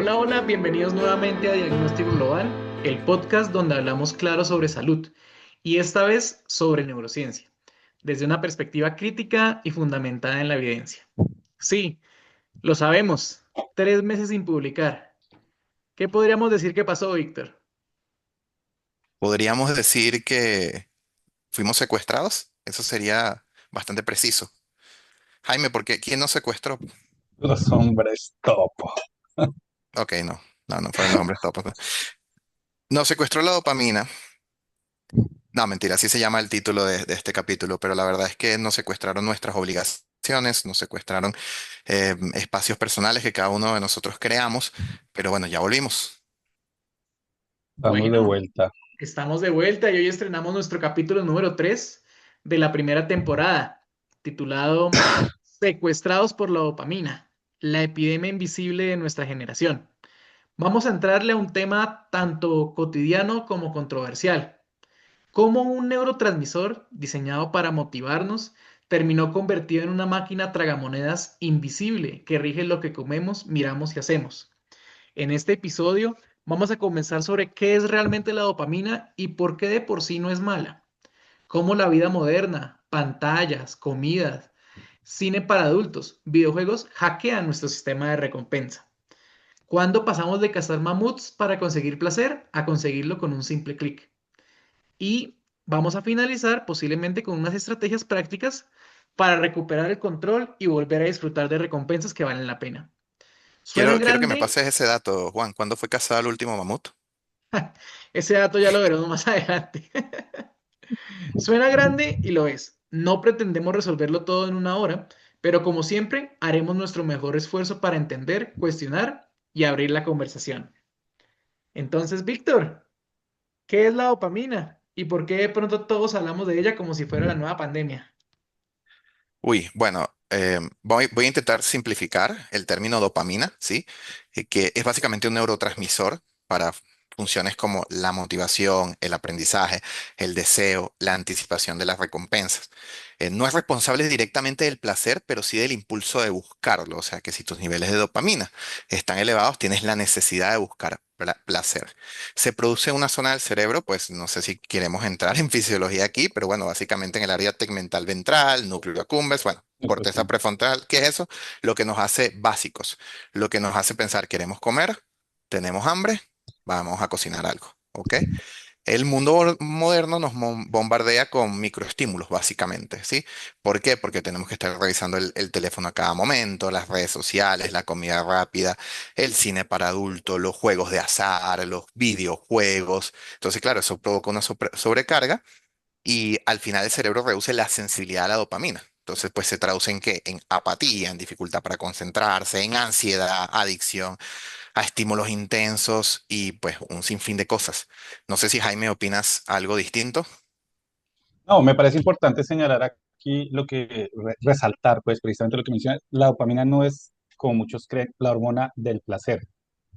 Hola, hola, bienvenidos nuevamente a Diagnóstico Global, el podcast donde hablamos claro sobre salud y esta vez sobre neurociencia, desde una perspectiva crítica y fundamentada en la evidencia. Sí, lo sabemos, 3 meses sin publicar. ¿Qué podríamos decir que pasó, Víctor? Podríamos decir que fuimos secuestrados. Eso sería bastante preciso. Jaime, ¿por qué? ¿Quién nos secuestró? Los hombres topo. Ok, no. No, no fueron los hombres topos. Nos secuestró la dopamina. No, mentira, así se llama el título de este capítulo, pero la verdad es que nos secuestraron nuestras obligaciones, nos secuestraron espacios personales que cada uno de nosotros creamos, pero bueno, ya volvimos. Vamos de Bueno, vuelta. estamos de vuelta y hoy estrenamos nuestro capítulo número 3 de la primera temporada, titulado Secuestrados por la dopamina, la epidemia invisible de nuestra generación. Vamos a entrarle a un tema tanto cotidiano como controversial. Cómo un neurotransmisor diseñado para motivarnos terminó convertido en una máquina tragamonedas invisible que rige lo que comemos, miramos y hacemos. En este episodio vamos a comenzar sobre qué es realmente la dopamina y por qué de por sí no es mala. Cómo la vida moderna, pantallas, comidas, cine para adultos, videojuegos hackean nuestro sistema de recompensa. ¿Cuándo pasamos de cazar mamuts para conseguir placer a conseguirlo con un simple clic? Y vamos a finalizar posiblemente con unas estrategias prácticas para recuperar el control y volver a disfrutar de recompensas que valen la pena. ¿Suena Quiero que me grande? pases ese dato, Juan. ¿Cuándo fue cazado el último mamut? Ese dato ya lo veremos más adelante. Suena grande y lo es. No pretendemos resolverlo todo en una hora, pero como siempre, haremos nuestro mejor esfuerzo para entender, cuestionar y abrir la conversación. Entonces, Víctor, ¿qué es la dopamina? ¿Y por qué de pronto todos hablamos de ella como si fuera la nueva pandemia? Uy, bueno, voy a intentar simplificar el término dopamina, ¿sí? Que es básicamente un neurotransmisor para funciones como la motivación, el aprendizaje, el deseo, la anticipación de las recompensas. No es responsable directamente del placer, pero sí del impulso de buscarlo. O sea que si tus niveles de dopamina están elevados, tienes la necesidad de buscar placer. Se produce en una zona del cerebro, pues no sé si queremos entrar en fisiología aquí, pero bueno, básicamente en el área tegmental ventral, núcleo accumbens, bueno, Yo creo corteza que prefrontal. ¿Qué es eso? Lo que nos hace básicos, lo que nos hace pensar, queremos comer, tenemos hambre, vamos a cocinar algo, ¿ok? El mundo moderno nos bombardea con microestímulos, básicamente, ¿sí? ¿Por qué? Porque tenemos que estar revisando el teléfono a cada momento, las redes sociales, la comida rápida, el cine para adultos, los juegos de azar, los videojuegos. Entonces, claro, eso provoca una sobrecarga y al final el cerebro reduce la sensibilidad a la dopamina. Entonces, pues se traduce en qué? En apatía, en dificultad para concentrarse, en ansiedad, adicción a estímulos intensos y pues un sinfín de cosas. No sé si Jaime opinas algo distinto. no, me parece importante señalar aquí lo que resaltar, pues precisamente lo que menciona, la dopamina no es, como muchos creen, la hormona del placer.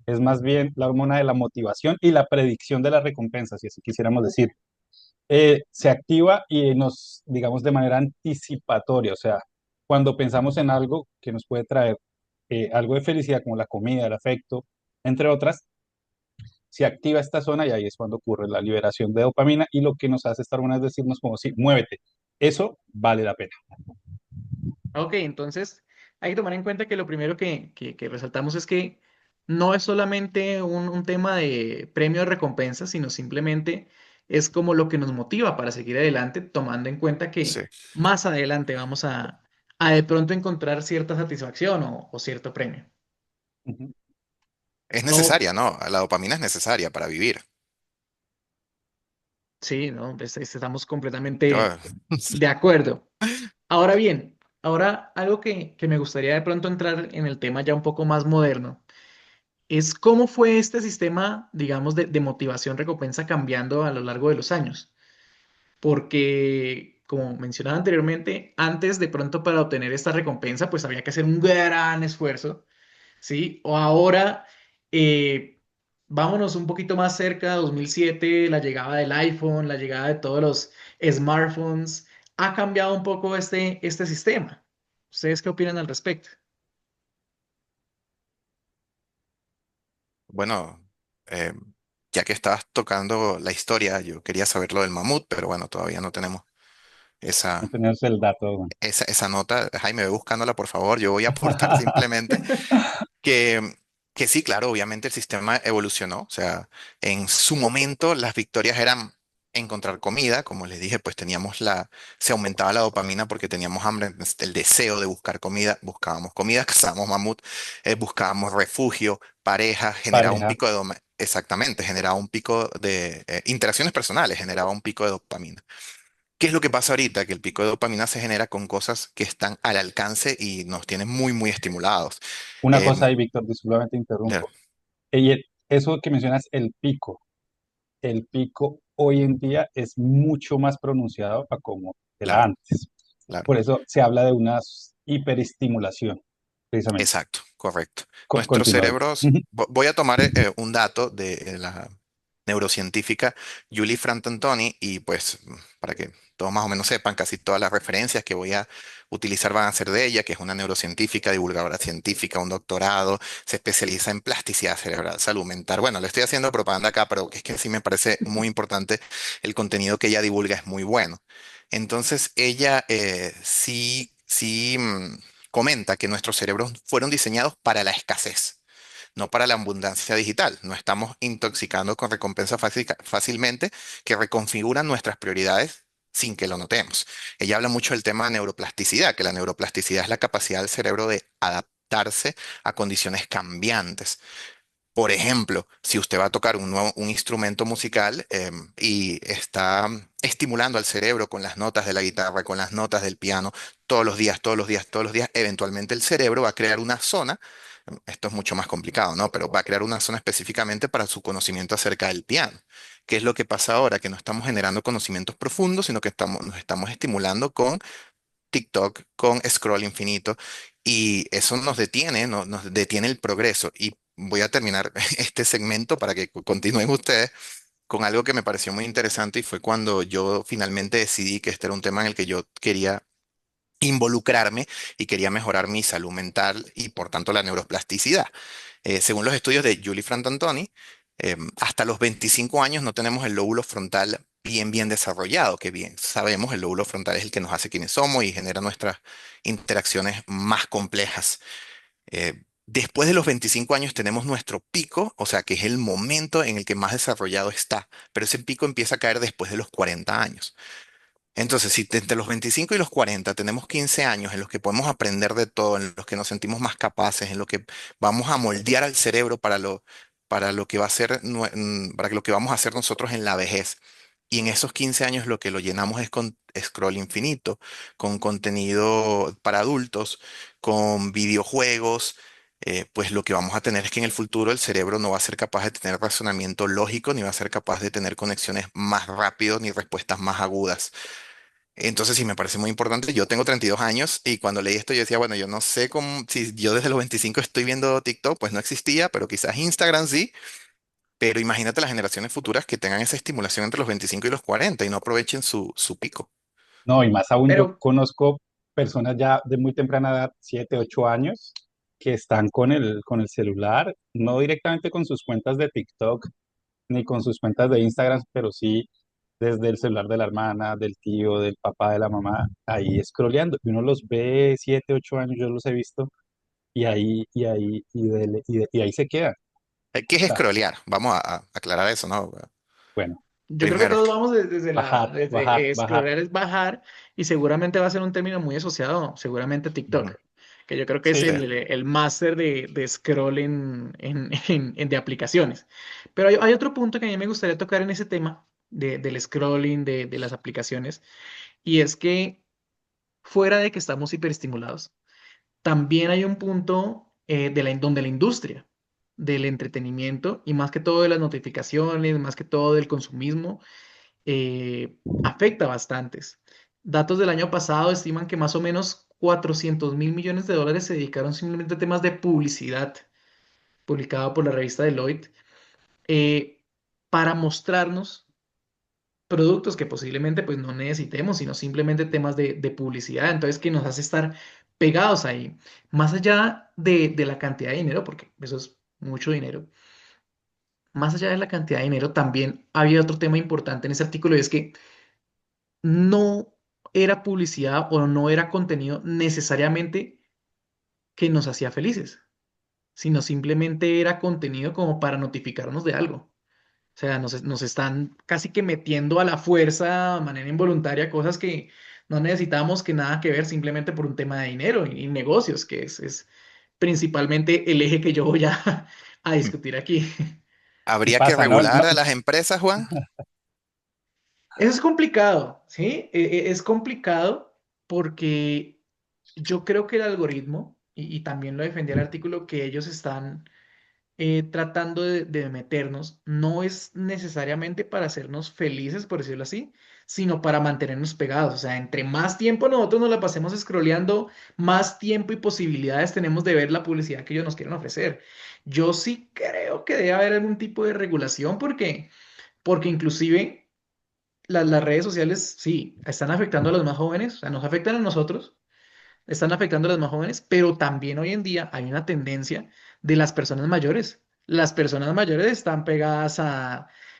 Es más bien la hormona de la motivación y la predicción de las recompensas, si así quisiéramos decir. Se activa y nos, digamos, de manera anticipatoria, o sea, cuando pensamos en algo que nos puede traer algo de felicidad, como la comida, el afecto, entre otras, se activa esta zona y ahí es cuando ocurre la liberación de dopamina y lo que nos hace esta hormona es decirnos como, sí, muévete, eso vale la pena. Ok, entonces hay que tomar en cuenta que lo primero que resaltamos es que no es solamente un tema de premio de recompensa, sino simplemente es como lo que nos motiva para seguir adelante, tomando en cuenta Sí. que más adelante vamos a de pronto encontrar cierta satisfacción o cierto premio. Ujú. Es No, necesaria, ¿no? La dopamina es necesaria para vivir. sí, no, estamos completamente Yo- de acuerdo. Ahora bien, ahora algo que me gustaría de pronto entrar en el tema ya un poco más moderno es cómo fue este sistema, digamos, de motivación recompensa cambiando a lo largo de los años. Porque, como mencionaba anteriormente, antes de pronto para obtener esta recompensa, pues había que hacer un gran esfuerzo, ¿sí? O ahora, eh, vámonos un poquito más cerca, 2007, la llegada del iPhone, la llegada de todos los smartphones, ha cambiado un poco este sistema. ¿Ustedes qué opinan al respecto? Bueno, eh, ya que estabas tocando la historia, yo quería saber lo del mamut, pero bueno, todavía no tenemos No esa, tenemos el dato. Bueno. esa nota. Jaime, ve buscándola, por favor. Yo voy a aportar simplemente que, que sí, claro, obviamente el sistema evolucionó. O sea, en su momento las victorias eran encontrar comida. Como les dije, pues se aumentaba la dopamina porque teníamos hambre, entonces, el deseo de buscar comida. Buscábamos comida, cazábamos mamut, buscábamos refugio, pareja, generaba un Pareja, pico de exactamente, generaba un pico de interacciones personales, generaba un pico de dopamina. ¿Qué es lo que pasa ahorita? Que el pico de dopamina se genera con cosas que están al alcance y nos tienen muy, muy estimulados. una cosa Em, ahí, Víctor, disculpa, te claro, interrumpo. Eso que mencionas, el pico hoy en día es mucho más pronunciado a como era claro, antes. claro. Por eso se habla de una hiperestimulación, precisamente. Exacto, correcto. Nuestros Continúa, Víctor. cerebros, voy a tomar un dato de la neurocientífica Julie Frantantoni y pues para que todos más o menos sepan, casi todas las referencias que voy a utilizar van a ser de ella, que es una neurocientífica, divulgadora científica, un doctorado, se especializa en plasticidad cerebral, salud mental. Bueno, le estoy haciendo propaganda acá, pero es que sí me parece muy importante el contenido que ella divulga, es muy bueno. Entonces, ella comenta que nuestros cerebros fueron diseñados para la escasez, no para la abundancia digital. No estamos intoxicando con recompensas fácilmente que reconfiguran nuestras prioridades sin que lo notemos. Ella habla mucho del tema de neuroplasticidad, que la neuroplasticidad es la capacidad del cerebro de adaptarse a condiciones cambiantes. Por ejemplo, si usted va a tocar un instrumento musical y está estimulando al cerebro con las notas de la guitarra, con las notas del piano, todos los días, todos los días, todos los días, eventualmente el cerebro va a crear una zona, esto es mucho más complicado, ¿no? Pero va a crear una zona específicamente para su conocimiento acerca del piano. ¿Qué es lo que pasa ahora? Que no estamos generando conocimientos profundos, sino que nos estamos estimulando con TikTok, con scroll infinito, y eso nos detiene, nos detiene el progreso. Y voy a terminar este segmento para que continúen ustedes con algo que me pareció muy interesante y fue cuando yo finalmente decidí que este era un tema en el que yo quería involucrarme y quería mejorar mi salud mental y por tanto la neuroplasticidad. Según los estudios de Julie Frantantoni, hasta los 25 años no tenemos el lóbulo frontal bien desarrollado, que bien sabemos, el lóbulo frontal es el que nos hace quienes somos y genera nuestras interacciones más complejas. Después de los 25 años tenemos nuestro pico, o sea, que es el momento en el que más desarrollado está, pero ese pico empieza a caer después de los 40 años. Entonces, si entre los 25 y los 40 tenemos 15 años en los que podemos aprender de todo, en los que nos sentimos más capaces, en los que vamos a moldear al cerebro para lo que va a ser, para lo que vamos a hacer nosotros en la vejez. Y en esos 15 años lo que lo llenamos es con scroll infinito, con contenido para adultos, con videojuegos. Pues lo que vamos a tener es que en el futuro el cerebro no va a ser capaz de tener razonamiento lógico, ni va a ser capaz de tener conexiones más rápidas, ni respuestas más agudas. Entonces sí me parece muy importante. Yo tengo 32 años y cuando leí esto yo decía, bueno, yo no sé cómo, si yo desde los 25 estoy viendo TikTok, pues no existía, pero quizás Instagram sí. Pero imagínate las generaciones futuras que tengan esa estimulación entre los 25 y los 40 y no aprovechen su pico. No, y más aún yo Pero, conozco personas ya de muy temprana edad, 7, 8 años, que están con el celular, no directamente con sus cuentas de TikTok ni con sus cuentas de Instagram, pero sí desde el celular de la hermana, del tío, del papá, de la mamá, ahí scrolleando. Y uno los ve 7, 8 años, yo los he visto, y ahí se quedan. ¿Qué es O sea, scrollear? Vamos a aclarar eso, ¿no? bueno, yo creo que Primero, todos vamos desde bajar, bajar, bajar. scrollear es bajar y seguramente va a ser un término muy asociado, seguramente a ujú. TikTok, que yo creo que es Sí, Sí. el máster de scroll de aplicaciones. Pero hay otro punto que a mí me gustaría tocar en ese tema del scrolling, de las aplicaciones, y es que fuera de que estamos hiperestimulados, también hay un punto donde la industria del entretenimiento y más que todo de las notificaciones, más que todo del consumismo, afecta bastantes. Datos del año pasado estiman que más o menos 400.000 millones de dólares se dedicaron simplemente a temas de publicidad, publicado por la revista Deloitte, eh, para mostrarnos productos que posiblemente pues no necesitemos, sino simplemente temas de publicidad, entonces que nos hace estar pegados ahí, más allá de la cantidad de dinero, porque eso es mucho dinero. más allá de la cantidad de dinero, también había otro tema importante en ese artículo y es que no era publicidad o no era contenido necesariamente que nos hacía felices, sino simplemente era contenido como para notificarnos de algo. O sea, nos están casi que metiendo a la fuerza, de manera involuntaria, cosas que no necesitamos que nada que ver simplemente por un tema de dinero y negocios, que es principalmente el eje que yo voy a discutir aquí. Y ¿Habría que pasa, ¿no? regular a las empresas, Juan? Eso es complicado, ¿sí? Es complicado porque yo creo que el algoritmo, y también lo defendía el artículo, que ellos están tratando de meternos, no es necesariamente para hacernos felices, por decirlo así, sino para mantenernos pegados. O sea, entre más tiempo nosotros nos la pasemos scrolleando, más tiempo y posibilidades tenemos de ver la publicidad que ellos nos quieren ofrecer. Yo sí creo que debe haber algún tipo de regulación porque inclusive las redes sociales, sí, están afectando a los más jóvenes, o sea, nos afectan a nosotros, están afectando a los más jóvenes, pero también hoy en día hay una tendencia de las personas mayores. Las personas mayores están pegadas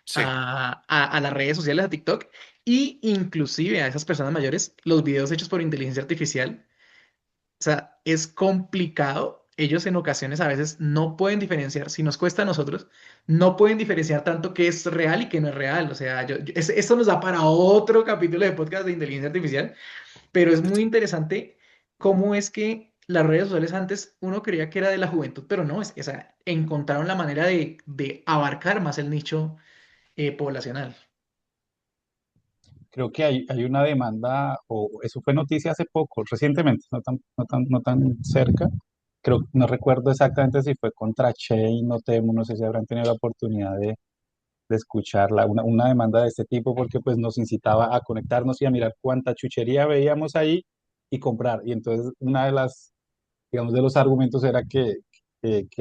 Sí. a las redes sociales, a TikTok, y inclusive a esas personas mayores, los videos hechos por inteligencia artificial, o sea, es complicado. Ellos en ocasiones a veces no pueden diferenciar, si nos cuesta a nosotros, no pueden diferenciar tanto qué es real y qué no es real. O sea, esto nos da para otro capítulo de podcast de inteligencia artificial, pero es muy interesante cómo es que las redes sociales antes uno creía que era de la juventud, pero no, o sea, encontraron la manera de abarcar más el nicho poblacional. Creo que hay una demanda, o eso fue noticia hace poco, recientemente, no tan cerca. Creo, no recuerdo exactamente si fue contra Chain o Temu, no sé si habrán tenido la oportunidad de escucharla, una demanda de este tipo, porque pues nos incitaba a conectarnos y a mirar cuánta chuchería veíamos ahí y comprar. Y entonces una de las, digamos, de los argumentos era que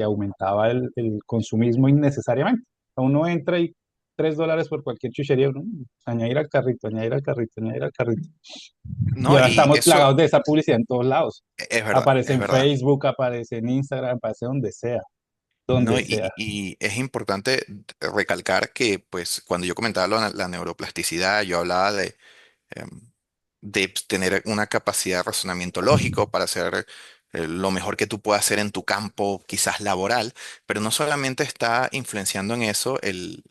aumentaba el consumismo innecesariamente. Uno entra y $3 por cualquier chuchería, uno, añadir al carrito, añadir al carrito, añadir al carrito. Y No, ahora y estamos eso plagados de esa publicidad en todos lados. es verdad, Aparece es en verdad. Facebook, aparece en Instagram, aparece donde sea, No, donde sea. y es importante recalcar que, pues, cuando yo comentaba la neuroplasticidad, yo hablaba em, de tener una capacidad de razonamiento lógico para hacer lo mejor que tú puedas hacer en tu campo, quizás laboral, pero no solamente está influenciando en eso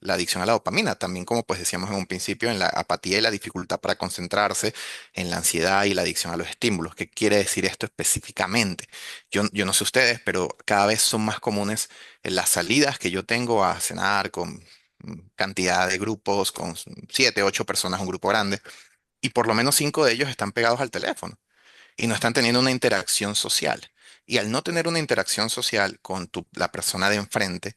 la adicción a la dopamina, también como pues decíamos en un principio, en la apatía y la dificultad para concentrarse, en la ansiedad y la adicción a los estímulos. ¿Qué quiere decir esto específicamente? Yo no sé ustedes, pero cada vez son más comunes las salidas que yo tengo a cenar con cantidad de grupos, con 7, 8 personas, un grupo grande y por lo menos 5 de ellos están pegados al teléfono y no están teniendo una interacción social. Y al no tener una interacción social con la persona de enfrente,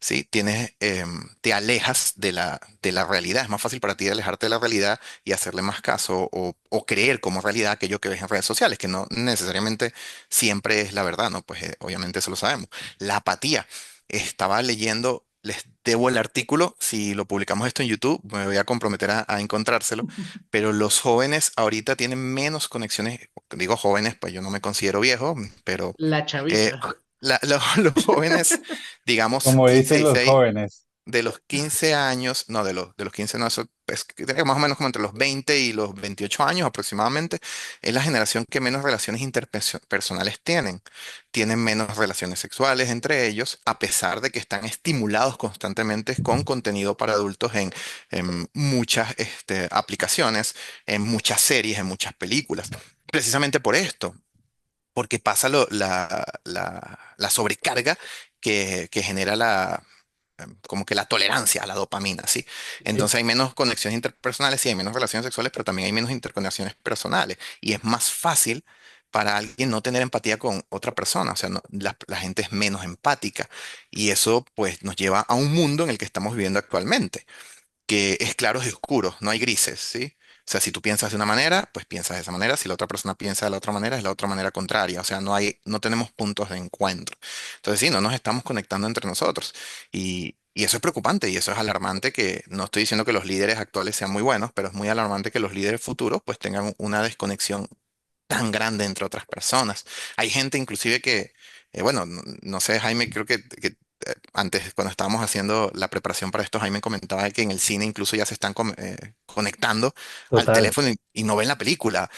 ¿sí? Te alejas de la realidad. Es más fácil para ti alejarte de la realidad y hacerle más caso o creer como realidad aquello que ves en redes sociales, que no necesariamente siempre es la verdad, ¿no? Pues obviamente eso lo sabemos. La apatía. Estaba leyendo, les debo el artículo, si lo publicamos esto en YouTube, me voy a comprometer a encontrárselo, pero los jóvenes ahorita tienen menos conexiones, digo jóvenes, pues yo no me considero viejo, pero La eh, chaviza. los jóvenes digamos, Como dicen los 16 jóvenes. de los 15 años, no, de los 15 no, eso es que tiene más o menos como entre los 20 y los 28 años aproximadamente, es la generación que menos relaciones interpersonales tienen. Tienen menos relaciones sexuales entre ellos, a pesar de que están estimulados constantemente con contenido para adultos en muchas aplicaciones, en muchas series, en muchas películas. Precisamente por esto porque pasa la sobrecarga que genera como que la tolerancia a la dopamina, ¿sí? Eh, Entonces hay menos conexiones interpersonales, sí, hay menos relaciones sexuales, pero también hay menos interconexiones personales. Y es más fácil para alguien no tener empatía con otra persona, o sea, la gente es menos empática. Y eso pues nos lleva a un mundo en el que estamos viviendo actualmente que es claros y oscuros, no hay grises, ¿sí? O sea, si tú piensas de una manera, pues piensas de esa manera, si la otra persona piensa de la otra manera, es la otra manera contraria, o sea, no tenemos puntos de encuentro. Entonces, sí, no nos estamos conectando entre nosotros. Y eso es preocupante y eso es alarmante que no estoy diciendo que los líderes actuales sean muy buenos, pero es muy alarmante que los líderes futuros pues tengan una desconexión tan grande entre otras personas. Hay gente inclusive que, bueno, no sé, Jaime, creo que antes, cuando estábamos haciendo la preparación para esto, Jaime comentaba que en el cine incluso ya se están conectando al Total. teléfono y no ven la película.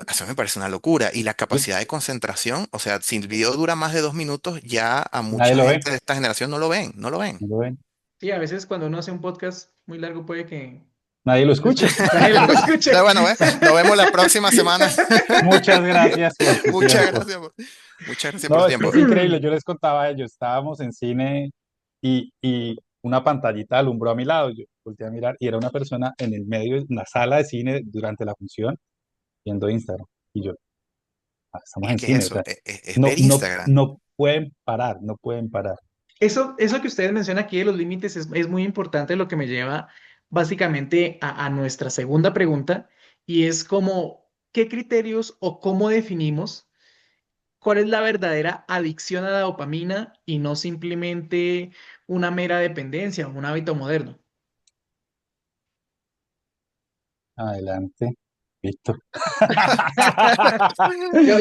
Eso me parece una locura. Y la Yo- capacidad de concentración, o sea, si el video dura más de 2 minutos, ya a Nadie mucha lo gente ve, de esta generación no lo ven, no lo ven. no lo ven, Sí, a veces cuando uno hace un podcast muy largo puede que nadie lo no lo escucha. escuche, nadie lo Entonces, escuche. bueno, nos vemos la próxima semana. Muchas gracias por su Muchas tiempo. gracias. Muchas gracias por No, su es que tiempo. es increíble. Yo les contaba a ellos, estábamos en cine y una pantallita alumbró a mi lado. Yo volteé a mirar y era una persona en el medio de una sala de cine durante la función viendo Instagram. Y yo, estamos Es en que es cine. O eso, sea, es ver Instagram. no pueden parar, no pueden parar. Eso que ustedes mencionan aquí de los límites es muy importante, lo que me lleva básicamente a nuestra segunda pregunta, y es como, ¿qué criterios o cómo definimos cuál es la verdadera adicción a la dopamina y no simplemente una mera dependencia o un hábito moderno? Adelante, Víctor.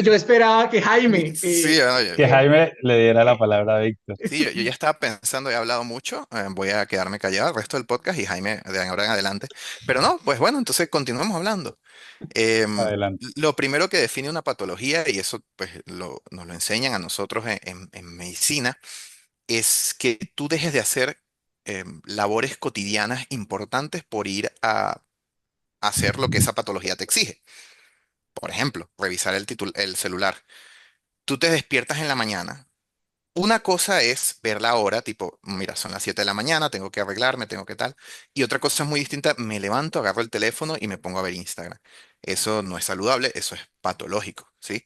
Yo esperaba que Jaime, Sí, bueno, Que Jaime le diera la eh, palabra a Víctor. sí, yo ya estaba pensando, he hablado mucho, voy a quedarme callado el resto del podcast y Jaime de ahora en adelante. Pero no, pues bueno, entonces continuemos hablando. Em, Adelante. lo primero que define una patología, y eso pues nos lo enseñan a nosotros en medicina, es que tú dejes de hacer labores cotidianas importantes por ir a hacer lo que esa patología te exige. Por ejemplo, revisar el celular. Tú te despiertas en la mañana. Una cosa es ver la hora, tipo, mira, son las 7 de la mañana, tengo que arreglarme, tengo que tal. Y otra cosa es muy distinta, me levanto, agarro el teléfono y me pongo a ver Instagram. Eso no es saludable, eso es patológico, ¿sí?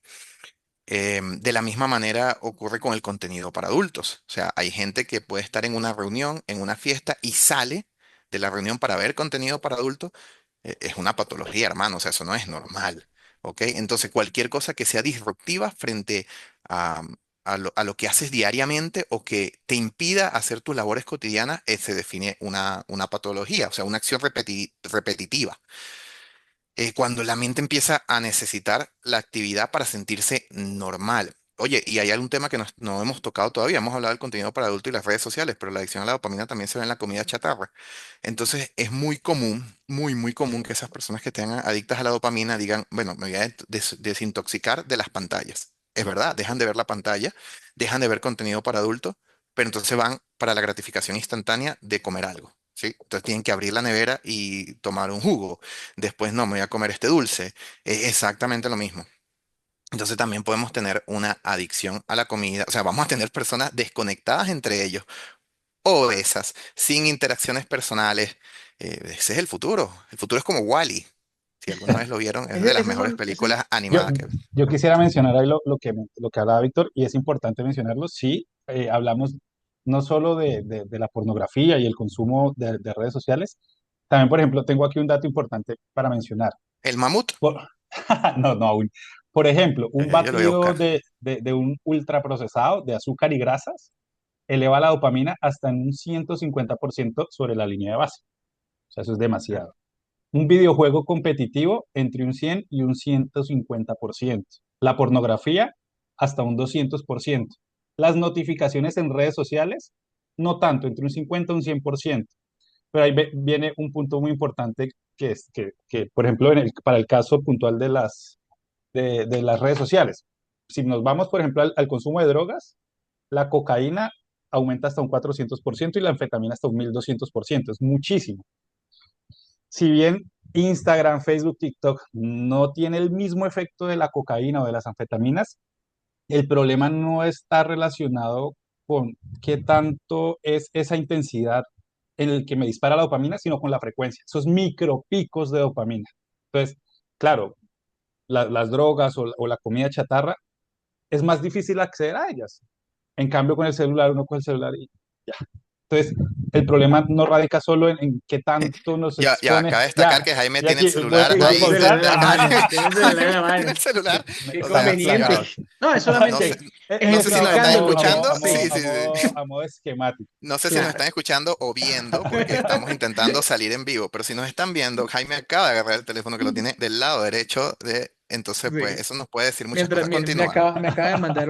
De la misma manera ocurre con el contenido para adultos. O sea, hay gente que puede estar en una reunión, en una fiesta y sale de la reunión para ver contenido para adultos. Es una patología, hermano. O sea, eso no es normal. ¿Ok? Entonces, cualquier cosa que sea disruptiva frente a, a lo que haces diariamente o que te impida hacer tus labores cotidianas, se define una patología, o sea, una acción repetitiva cuando la mente empieza a necesitar la actividad para sentirse normal. Oye, y hay algún tema que no hemos tocado todavía. Hemos hablado del contenido para adultos y las redes sociales, pero la adicción a la dopamina también se ve en la comida chatarra. Entonces, es muy común, muy común que esas personas que estén adictas a la dopamina digan, bueno, me voy a desintoxicar de las pantallas. Es verdad, dejan de ver la pantalla, dejan de ver contenido para adultos, pero entonces van para la gratificación instantánea de comer algo. ¿Sí? Entonces tienen que abrir la nevera y tomar un jugo. Después no, me voy a comer este dulce. Es exactamente lo mismo. Entonces también podemos tener una adicción a la comida. O sea, vamos a tener personas desconectadas entre ellos, obesas, sin interacciones personales. Ese es el futuro. El futuro es como Wall-E. Si alguna vez lo vieron, es de las mejores Ese películas Yo, animadas que... yo quisiera mencionar ahí lo que hablaba Víctor, y es importante mencionarlo. Sí, hablamos no solo de la pornografía y el consumo de redes sociales, también, por ejemplo, tengo aquí un dato importante para mencionar. El mamut, Por- no, no aún. Por ejemplo, un yo lo voy a batido buscar. de un ultraprocesado de azúcar y grasas eleva la dopamina hasta en un 150% sobre la línea de base. O sea, eso es demasiado. Un videojuego competitivo entre un 100 y un 150%. La pornografía hasta un 200%. Las notificaciones en redes sociales, no tanto, entre un 50 y un 100%. Pero ahí viene un punto muy importante que es que, por ejemplo, para el caso puntual de las redes sociales, si nos vamos, por ejemplo, al consumo de drogas, la cocaína aumenta hasta un 400% y la anfetamina hasta un 1200%. Es muchísimo. Si bien Instagram, Facebook, TikTok no tiene el mismo efecto de la cocaína o de las anfetaminas, el problema no está relacionado con qué tanto es esa intensidad en el que me dispara la dopamina, sino con la frecuencia, esos micropicos de dopamina. Entonces, claro, las drogas o la comida chatarra es más difícil acceder a ellas. En cambio, con el celular, uno con el celular y ya. Entonces, el problema no radica solo en qué tanto nos Ya, expone. cabe destacar que Jaime Y tiene el aquí celular tiene voy a el ahí. pausar. celular en la mano, tiene el celular en la Tiene mano. el celular. Qué O sea, Estamos conveniente. plagados. No, es no sé, solamente no sé si nos están ejemplificando lo que, escuchando. Sí, sí, sí, sí. A modo esquemático. No sé si nos claro. están escuchando o viendo, porque estamos intentando salir en vivo, pero si nos están viendo, Jaime acaba de agarrar el teléfono que lo tiene del lado derecho Entonces, pues Sí. eso nos puede decir muchas Mientras cosas. Continúa. me acaba de mandar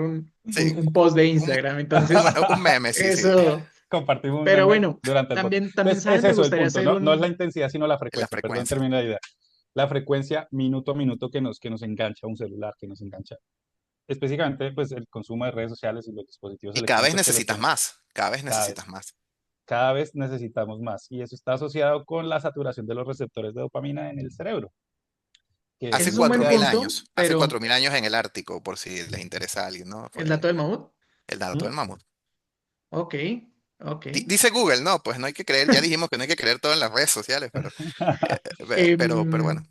Sí, un post de un, Instagram, entonces un meme, sí, sí, eso. Compartimos un Pero meme bueno, durante el podcast. también, Entonces, es ¿sabes? Me eso el gustaría punto, hacer ¿no? No es la un... intensidad, sino la la frecuencia. Perdón, frecuencia. termino la idea. La frecuencia minuto a minuto que nos engancha un celular, que nos engancha. Específicamente, pues el consumo de redes sociales y los dispositivos Y cada vez electrónicos que los necesitas tenemos más, cada vez cada necesitas vez. más. Cada vez necesitamos más. Y eso está asociado con la saturación de los receptores de dopamina en el cerebro, que Ese Hace es un se buen hace. punto, hace pero 4000 años en el Ártico, por si les interesa a alguien, ¿no? el Fue dato del mamut, el dato del ¿Mm? mamut. ok, ok. Dice Google, no, pues no hay que creer, ya dijimos que no hay que creer todo en las redes sociales, pero bueno,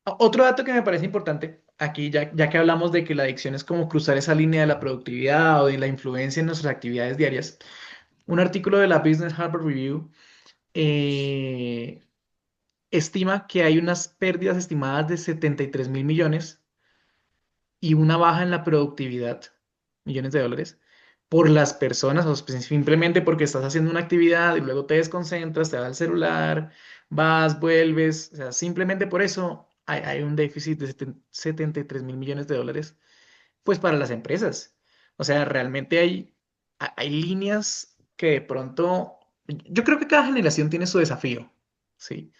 Em, Otro dato que me parece importante, aquí ya que hablamos de que la adicción es como cruzar esa línea de la productividad o de la influencia en nuestras actividades diarias, un artículo de la Business Harvard Review eh, estima que hay unas pérdidas estimadas de 73.000 millones y una baja en la productividad, millones de dólares, por las personas, o simplemente porque estás haciendo una actividad y luego te desconcentras, te vas al celular, vas, vuelves, o sea, simplemente por eso hay un déficit de 73.000 millones de dólares, pues para las empresas. O sea, realmente hay líneas que de pronto, yo creo que cada generación tiene su desafío, ¿sí?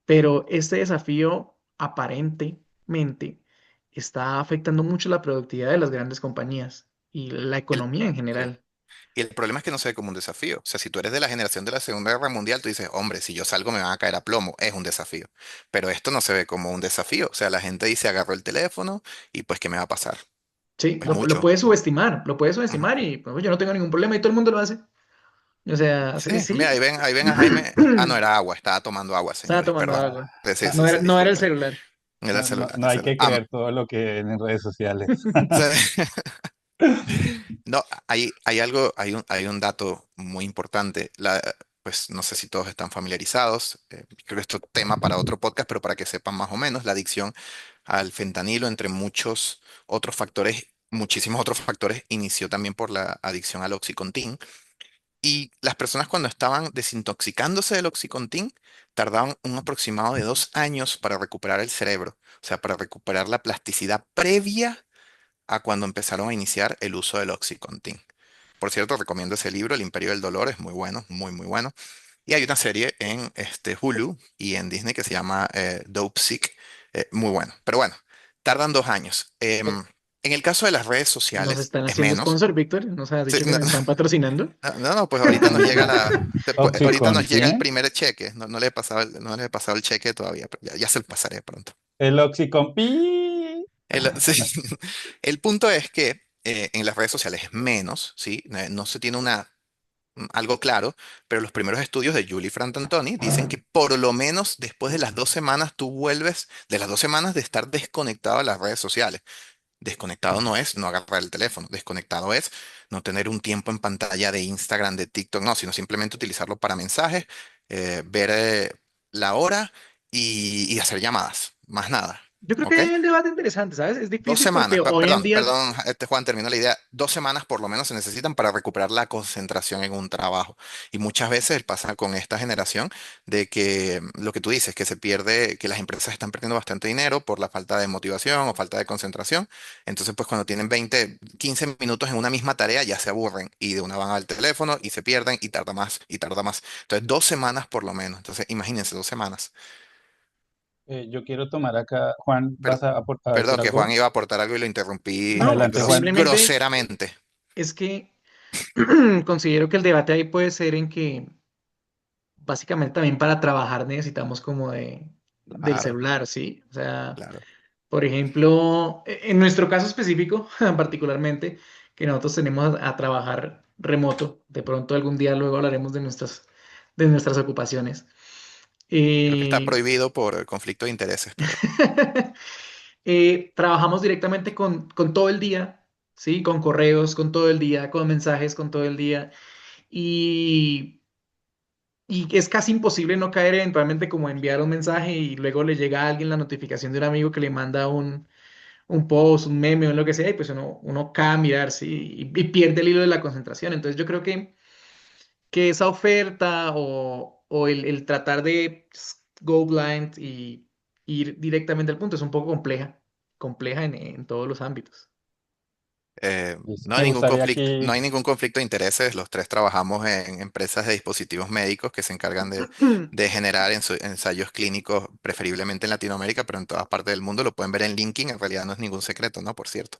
Pero este desafío aparentemente está afectando mucho la productividad de las grandes compañías y la el, economía en sí. general. Y el problema es que no se ve como un desafío. O sea, si tú eres de la generación de la Segunda Guerra Mundial, tú dices, hombre, si yo salgo me van a caer a plomo, es un desafío. Pero esto no se ve como un desafío. O sea, la gente dice, agarró el teléfono y pues, ¿qué me va a pasar? Sí, Pues lo mucho. puedes subestimar, lo puedes Ujú. subestimar y pues, yo no tengo ningún problema y todo el mundo lo hace. O sea, Sí, sí, mira, sí. ahí ven a Jaime. Ah, no, era agua, estaba tomando agua, Estaba señores, tomando perdón. agua. Sí, sí, sí, No era el disculpen. celular. Era el No, no, celular, no el hay celular. que creer todo lo que ven en redes sociales. Sí. No, hay un dato muy importante. Pues no sé si todos están familiarizados. Creo que esto es tema para otro podcast, pero para que sepan más o menos, la adicción al fentanilo, entre muchos otros factores, muchísimos otros factores, inició también por la adicción al Oxycontin. Y las personas cuando estaban desintoxicándose del Oxycontin tardaban un aproximado de 2 años para recuperar el cerebro, o sea, para recuperar la plasticidad previa a cuando empezaron a iniciar el uso del Oxycontin. Por cierto, recomiendo ese libro, El Imperio del Dolor, es muy bueno, muy, muy bueno. Y hay una serie en Hulu y en Disney que se llama Dope Sick, muy bueno. Pero bueno, tardan 2 años. En el caso de las redes Nos sociales, están es haciendo menos. sponsor, Víctor. Nos has Sí, dicho que nos están patrocinando. no, pues ahorita nos llega ahorita nos llega el Oxycontin. primer cheque. No, no le he pasado no le he pasado el cheque todavía, pero ya se lo pasaré pronto. El Oxycontin. Sí, el punto es que en las redes sociales es menos, ¿sí? No se tiene algo claro, pero los primeros estudios de Julie Frantantoni dicen que por lo menos después de las 2 semanas tú vuelves, de las 2 semanas de estar desconectado de las redes sociales. Desconectado no es no agarrar el teléfono, desconectado es no tener un tiempo en pantalla de Instagram, de TikTok, no, sino simplemente utilizarlo para mensajes, ver la hora y hacer llamadas, más nada. Yo creo que ¿Ok? hay un debate interesante, ¿sabes? Es Dos difícil porque semanas, hoy en perdón, día, perdón, Juan, termino la idea. 2 semanas por lo menos se necesitan para recuperar la concentración en un trabajo. Y muchas veces pasa con esta generación de que lo que tú dices, que se pierde, que las empresas están perdiendo bastante dinero por la falta de motivación o falta de concentración. Entonces, pues cuando tienen 20, 15 minutos en una misma tarea, ya se aburren y de una van al teléfono y se pierden y tarda más y tarda más. Entonces, 2 semanas por lo menos. Entonces, imagínense, 2 semanas. Yo quiero tomar acá, Juan, Per- ¿vas a decir Perdón, que Juan algo? iba a aportar algo y lo interrumpí no, Adelante, Juan. simplemente groseramente. es que considero que el debate ahí puede ser en que básicamente también para trabajar necesitamos como del Claro, celular, ¿sí? O sea, claro. por ejemplo, en nuestro caso específico, particularmente, que nosotros tenemos a trabajar remoto, de pronto algún día luego hablaremos de nuestras ocupaciones. Creo que está Eh, prohibido por el conflicto de intereses, pero trabajamos directamente con todo el día, ¿sí? Con correos, con todo el día, con mensajes, con todo el día. Y Y es casi imposible no caer eventualmente como enviar un mensaje y luego le llega a alguien la notificación de un amigo que le manda un post, un meme o lo que sea, y pues uno cae a mirar, ¿sí? Y pierde el hilo de la concentración. Entonces yo creo que esa oferta o el tratar de go blind y ir directamente al punto. Es un poco compleja en todos los ámbitos. Listo. No hay Me ningún gustaría conflicto, no aquí, hay ningún conflicto de intereses. Los tres trabajamos en empresas de dispositivos médicos que se encargan de generar ensayos clínicos, preferiblemente en Latinoamérica, pero en todas partes del mundo. Lo pueden ver en LinkedIn. En realidad no es ningún secreto, ¿no? Por cierto.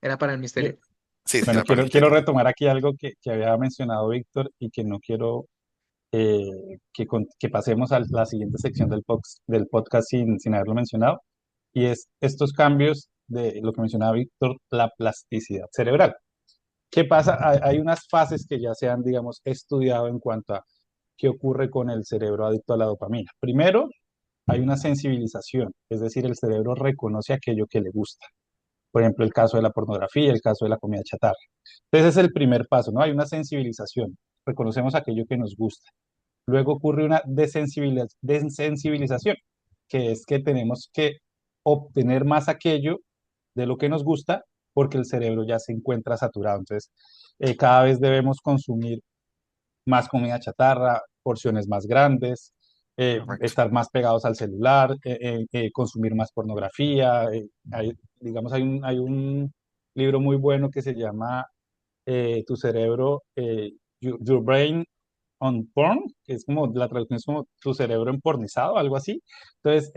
Era para el yo- misterio. Sí, sí, bueno, era para el quiero misterio. retomar aquí algo que había mencionado Víctor y que no quiero que pasemos a la siguiente sección del podcast sin haberlo mencionado, y es estos cambios de lo que mencionaba Víctor, la plasticidad cerebral. ¿Qué pasa? Hay unas fases que ya se han, digamos, estudiado en cuanto a qué ocurre con el cerebro adicto a la dopamina. Primero, hay una sensibilización, es decir, el cerebro reconoce aquello que le gusta. Por ejemplo, el caso de la pornografía, el caso de la comida chatarra. Entonces, ese es el primer paso, ¿no? Hay una sensibilización, reconocemos aquello que nos gusta. Luego ocurre una desensibilización, que es que tenemos que obtener más aquello de lo que nos gusta porque el cerebro ya se encuentra saturado. Entonces, cada vez debemos consumir más comida chatarra, porciones más grandes, Correcto. estar más pegados al celular, consumir más pornografía. Digamos, hay un libro muy bueno que se llama Tu cerebro, Your Brain on Porn, que es como, la traducción es como tu cerebro empornizado, algo así. Entonces,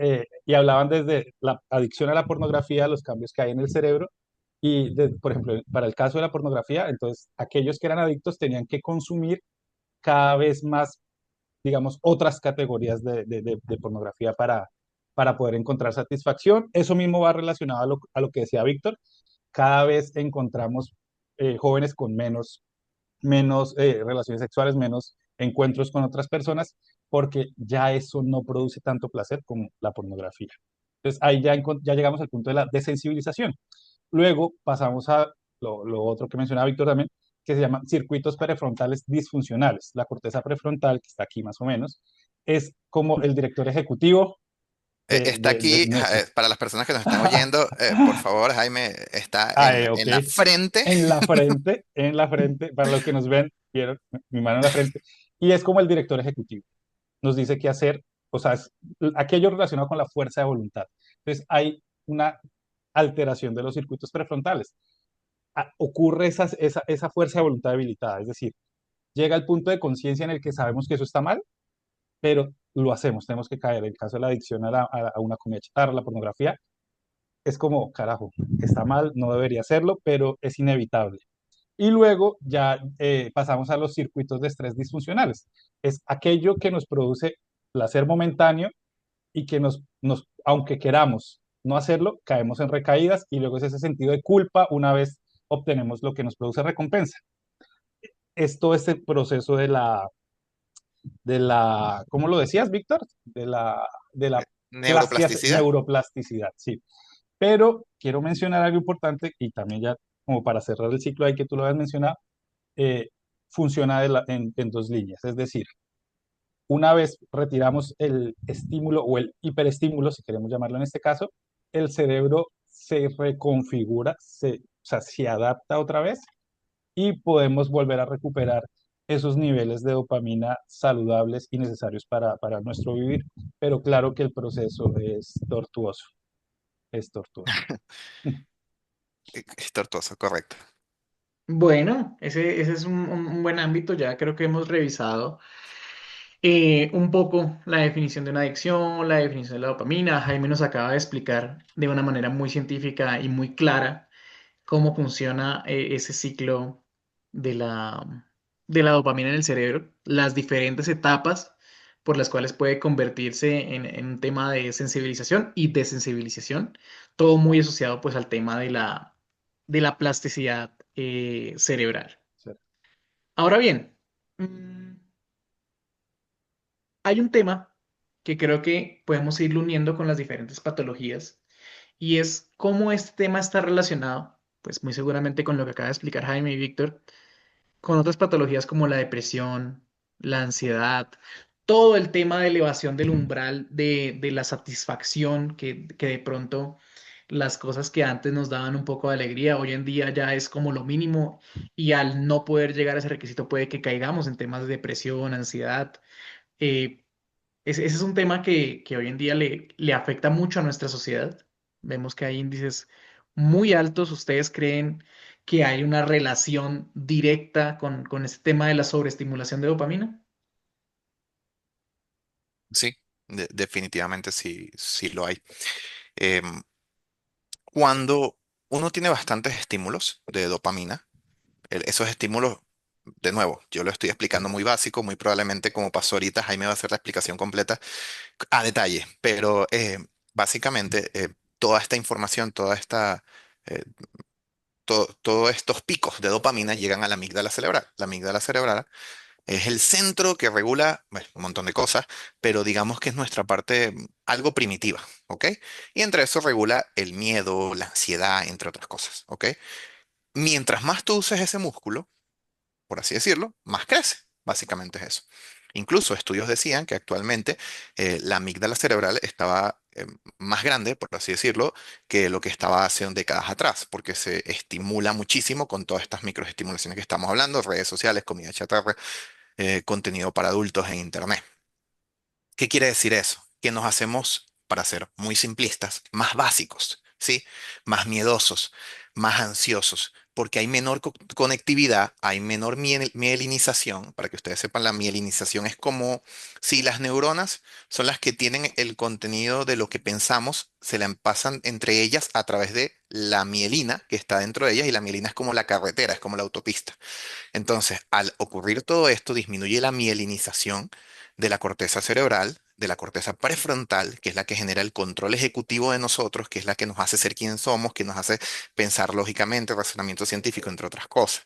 y hablaban desde la adicción a la pornografía, los cambios que hay en el cerebro, y, por ejemplo, para el caso de la pornografía, entonces aquellos que eran adictos tenían que consumir cada vez más, digamos, otras categorías de pornografía para poder encontrar satisfacción. Eso mismo va relacionado a lo que decía Víctor. Cada vez encontramos jóvenes con menos relaciones sexuales, menos encuentros con otras personas, porque ya eso no produce tanto placer como la pornografía. Entonces ahí ya llegamos al punto de la desensibilización. Luego pasamos a lo otro que mencionaba Víctor también, que se llaman circuitos prefrontales disfuncionales. La corteza prefrontal, que está aquí más o menos, es como el director ejecutivo Está de aquí, nuestro. para las personas que nos están oyendo, por favor, Jaime, está Ok. en la frente. En la frente, para los que nos ven, vieron mi mano en la frente, y es como el director ejecutivo. Nos dice qué hacer, o sea, es aquello relacionado con la fuerza de voluntad. Entonces, hay una alteración de los circuitos prefrontales. Ocurre esa fuerza de voluntad debilitada, es decir, llega al punto de conciencia en el que sabemos que eso está mal, pero lo hacemos, tenemos que caer. En el caso de la adicción a una comida chatarra, la pornografía, es como, carajo, está mal, no debería hacerlo, pero es inevitable. Y luego ya pasamos a los circuitos de estrés disfuncionales. Es aquello que nos produce placer momentáneo y que aunque queramos no hacerlo, caemos en recaídas y luego es ese sentido de culpa una vez obtenemos lo que nos produce recompensa. Es todo este proceso ¿cómo lo decías, Víctor? De la Neuroplasticidad. neuroplasticidad, sí. Pero quiero mencionar algo importante y también ya como para cerrar el ciclo ahí que tú lo habías mencionado, eh, funciona en dos líneas. Es decir, una vez retiramos el estímulo o el hiperestímulo, si queremos llamarlo en este caso, el cerebro se reconfigura, o sea, se adapta otra vez y podemos volver a recuperar esos niveles de dopamina saludables y necesarios para nuestro vivir. Pero claro que el proceso es tortuoso, es tortuoso. Es tortuoso, correcto. Bueno, ese es un buen ámbito. Ya creo que hemos revisado un poco la definición de una adicción, la definición de la dopamina. Jaime nos acaba de explicar de una manera muy científica y muy clara cómo funciona ese ciclo de de la dopamina en el cerebro, las diferentes etapas por las cuales puede convertirse en un tema de sensibilización y desensibilización, todo muy asociado pues al tema de de la plasticidad cerebral. Ahora bien, mm, hay un tema que creo que podemos irlo uniendo con las diferentes patologías y es cómo este tema está relacionado, pues muy seguramente con lo que acaba de explicar Jaime y Víctor, con otras patologías como la depresión, la ansiedad, todo el tema de elevación del umbral de la satisfacción, que de pronto las cosas que antes nos daban un poco de alegría, hoy en día ya es como lo mínimo y al no poder llegar a ese requisito puede que caigamos en temas de depresión, ansiedad. Ese es un tema que hoy en día le afecta mucho a nuestra sociedad. Vemos que hay índices muy altos. ¿Ustedes creen que hay una relación directa con este tema de la sobreestimulación de dopamina? Sí, definitivamente sí, sí lo hay. Em, Cuando uno tiene bastantes estímulos de dopamina, esos estímulos, de nuevo, yo lo estoy explicando muy básico, muy probablemente como pasó ahorita, Jaime va a hacer la explicación completa a detalle, pero básicamente toda esta información, eh, todos estos picos de dopamina llegan a la amígdala cerebral. La amígdala cerebral es el centro que regula, bueno, un montón de cosas, pero digamos que es nuestra parte algo primitiva, ¿ok? Y entre eso regula el miedo, la ansiedad, entre otras cosas, ¿ok? Mientras más tú uses ese músculo, por así decirlo, más crece. Básicamente es eso. Incluso estudios decían que actualmente la amígdala cerebral estaba más grande, por así decirlo, que lo que estaba hace décadas atrás, porque se estimula muchísimo con todas estas microestimulaciones que estamos hablando, redes sociales, comida chatarra, contenido para adultos en Internet. ¿Qué quiere decir eso? Que nos hacemos, para ser muy simplistas, más básicos, ¿sí? Más miedosos, más ansiosos, porque hay menor conectividad, hay menor mielinización. Para que ustedes sepan, la mielinización es como si las neuronas son las que tienen el contenido de lo que pensamos, se la pasan entre ellas a través de la mielina que está dentro de ellas, y la mielina es como la carretera, es como la autopista. Entonces, al ocurrir todo esto, disminuye la mielinización de la corteza cerebral, de la corteza prefrontal, que es la que genera el control ejecutivo de nosotros, que es la que nos hace ser quien somos, que nos hace pensar lógicamente, razonamiento científico, entre otras cosas.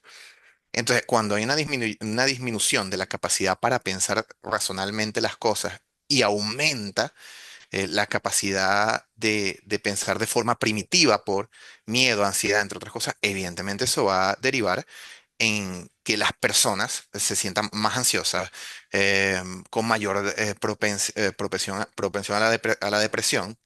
Entonces, cuando hay una disminución de la capacidad para pensar razonalmente las cosas y aumenta la capacidad de pensar de forma primitiva por miedo, ansiedad, entre otras cosas, evidentemente eso va a derivar en que las personas se sientan más ansiosas, con mayor propensión a a la depresión.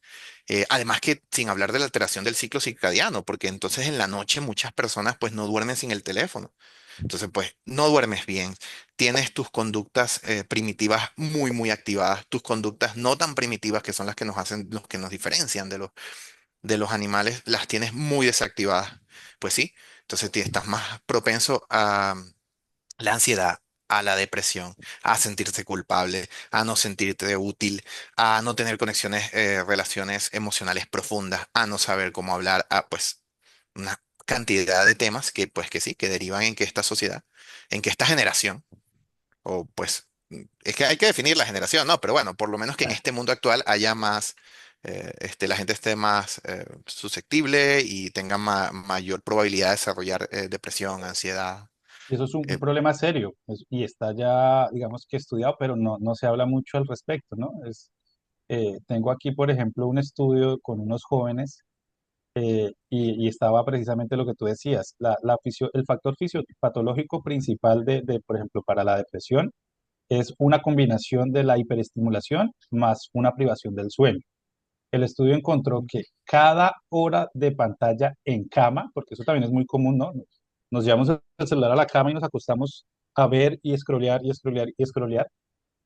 Además que sin hablar de la alteración del ciclo circadiano, porque entonces en la noche muchas personas pues no duermen sin el teléfono. Entonces pues no duermes bien, tienes tus conductas primitivas muy muy activadas, tus conductas no tan primitivas que son las que nos hacen, los que nos diferencian de los animales, las tienes muy desactivadas. Pues sí, entonces estás más propenso a la ansiedad, a la depresión, a sentirse culpable, a no sentirte útil, a no tener conexiones, relaciones emocionales profundas, a no saber cómo hablar, a pues una cantidad de temas que pues que sí, que derivan en que esta sociedad, en que esta generación, o pues es que hay que definir la generación, ¿no? Pero bueno, por lo menos que en este mundo actual haya más, la gente esté más susceptible y tenga mayor probabilidad de desarrollar depresión, ansiedad. Y eso es un eh, problema serio y está ya, digamos que estudiado, pero no se habla mucho al respecto, ¿no? Tengo aquí, por ejemplo, un estudio con unos jóvenes y estaba precisamente lo que tú decías, el factor fisiopatológico principal por ejemplo, para la depresión es una combinación de la hiperestimulación más una privación del sueño. El estudio encontró que cada hora de pantalla en cama, porque eso también es muy común, ¿no? Nos llevamos el celular a la cama y nos acostamos a ver y scrollear y scrollear y scrollear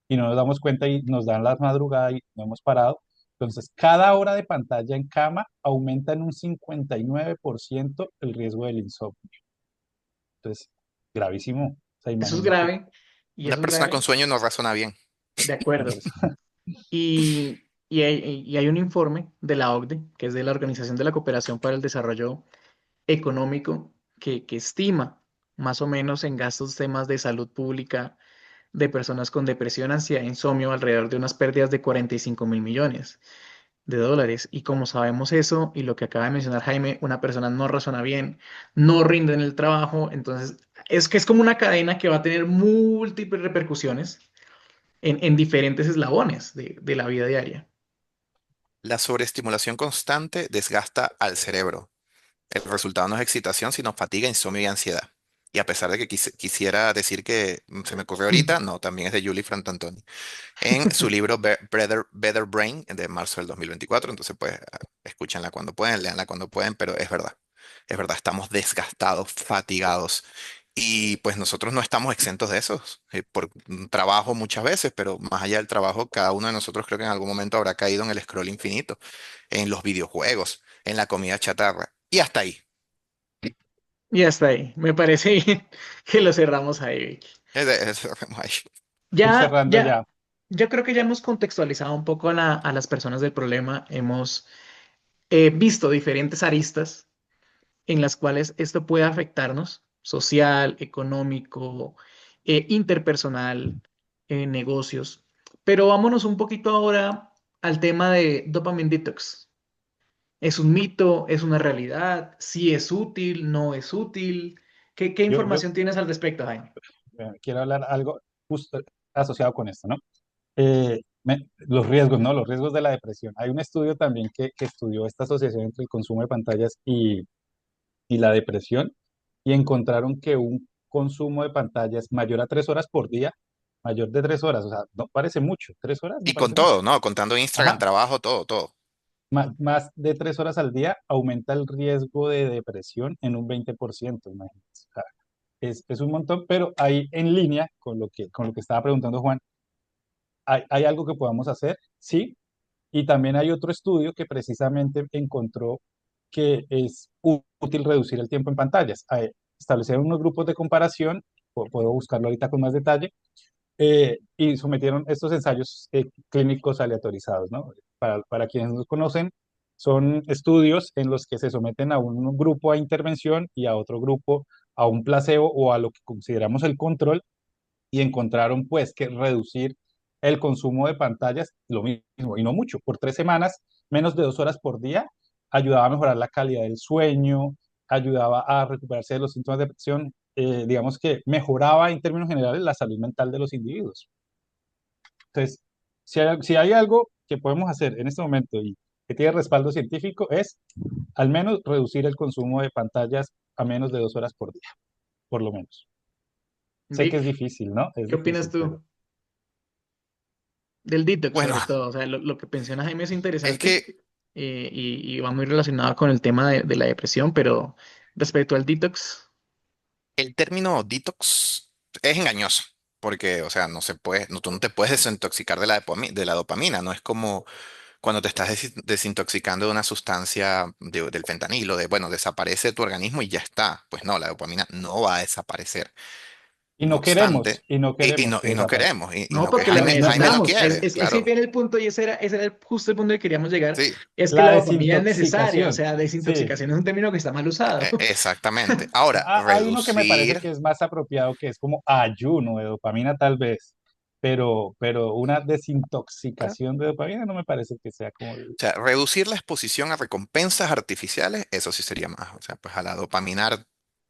y no nos damos cuenta y nos dan las madrugadas y no hemos parado. Entonces, cada hora de pantalla en cama aumenta en un 59% el riesgo del insomnio. Entonces, gravísimo. O sea, Eso es imagínate. grave y una eso es persona con grave, sueño no razona bien. de acuerdo. Pues, Y hay un informe de la OCDE, que es de la Organización de la Cooperación para el Desarrollo Económico, que estima más o menos en gastos temas de salud pública de personas con depresión, ansiedad e insomnio alrededor de unas pérdidas de 45.000 millones de dólares. Y como sabemos eso, y lo que acaba de mencionar Jaime, una persona no razona bien, no rinde en el trabajo, entonces es que es como una cadena que va a tener múltiples repercusiones en diferentes eslabones de la vida diaria. La sobreestimulación constante desgasta al cerebro. El resultado no es excitación, sino fatiga, insomnio y ansiedad. Y a pesar de que quisiera decir que se me ocurrió ahorita, no, también es de Julie Frantantoni. En su libro Better Brain de marzo del 2024. Entonces, pues, escúchenla cuando pueden, leanla cuando pueden, pero es verdad. Es verdad, estamos desgastados, fatigados. Y pues nosotros no estamos exentos de eso, por un trabajo muchas veces, pero más allá del trabajo, cada uno de nosotros creo que en algún momento habrá caído en el scroll infinito, en los videojuegos, en la comida chatarra, y hasta ahí. Y hasta ahí. Me parece bien que lo cerramos ahí, Vicky. Ay, Ir Ya, cerrando ya, ya. yo creo que ya hemos contextualizado un poco a, a las personas del problema. Hemos visto diferentes aristas en las cuales esto puede afectarnos, social, económico, interpersonal, negocios. Pero vámonos un poquito ahora al tema de dopamine detox. ¿Es un mito? ¿Es una realidad? ¿Sí es útil? ¿No es útil? ¿Qué Yo información tienes al respecto, Jaime? quiero hablar algo justo asociado con esto, ¿no? Los riesgos, ¿no? Los riesgos de la depresión. Hay un estudio también que estudió esta asociación entre el consumo de pantallas y la depresión y encontraron que un consumo de pantallas mayor a 3 horas por día, mayor de 3 horas, o sea, no parece mucho, 3 horas no y con parece mucho. todo, ¿no? Contando Instagram, Ajá, trabajo, todo, todo. más de 3 horas al día aumenta el riesgo de depresión en un 20%, imagínate. O sea, es un montón, pero ahí en línea con lo que estaba preguntando Juan, ¿hay algo que podamos hacer? Sí, y también hay otro estudio que precisamente encontró que es útil reducir el tiempo en pantallas. Establecieron unos grupos de comparación, puedo buscarlo ahorita con más detalle, y sometieron estos ensayos clínicos aleatorizados, ¿no? Para quienes no conocen, son estudios en los que se someten a un grupo a intervención y a otro grupo a un placebo o a lo que consideramos el control, y encontraron pues que reducir el consumo de pantallas, lo mismo, y no mucho, por 3 semanas, menos de 2 horas por día, ayudaba a mejorar la calidad del sueño, ayudaba a recuperarse de los síntomas de depresión, digamos que mejoraba en términos generales la salud mental de los individuos. Entonces, si hay algo que podemos hacer en este momento y que tiene respaldo científico es al menos reducir el consumo de pantallas a menos de 2 horas por día, por lo menos. Sé que es Vic, difícil, ¿no? Es ¿qué opinas difícil, tú? pero Del detox, Bueno, sobre todo. O sea, lo que menciona Jaime es es interesante, que y va muy relacionado con el tema de la depresión, pero respecto al detox, el término detox es engañoso, porque, o sea, no se puede, no, tú no te puedes desintoxicar de la dopamina, no es como cuando te estás desintoxicando de una sustancia del fentanilo, bueno, desaparece de tu organismo y ya está. Pues no, la dopamina no va a desaparecer. No obstante, y no queremos que y no desaparezca. queremos, no, que porque la Jaime no necesitamos. quiere, Ese claro. viene el punto y ese era justo el punto al que queríamos llegar. Sí, Es que La la dopamina es necesaria. O desintoxicación, sea, sí. desintoxicación es un término que está mal usado. exactamente. Ahora, Hay uno que me parece que reducir. es más apropiado, que es como ayuno de dopamina tal vez, pero una desintoxicación de dopamina no me parece que sea como... O sea, reducir la exposición a recompensas artificiales, eso sí sería más. O sea, pues a la dopamina,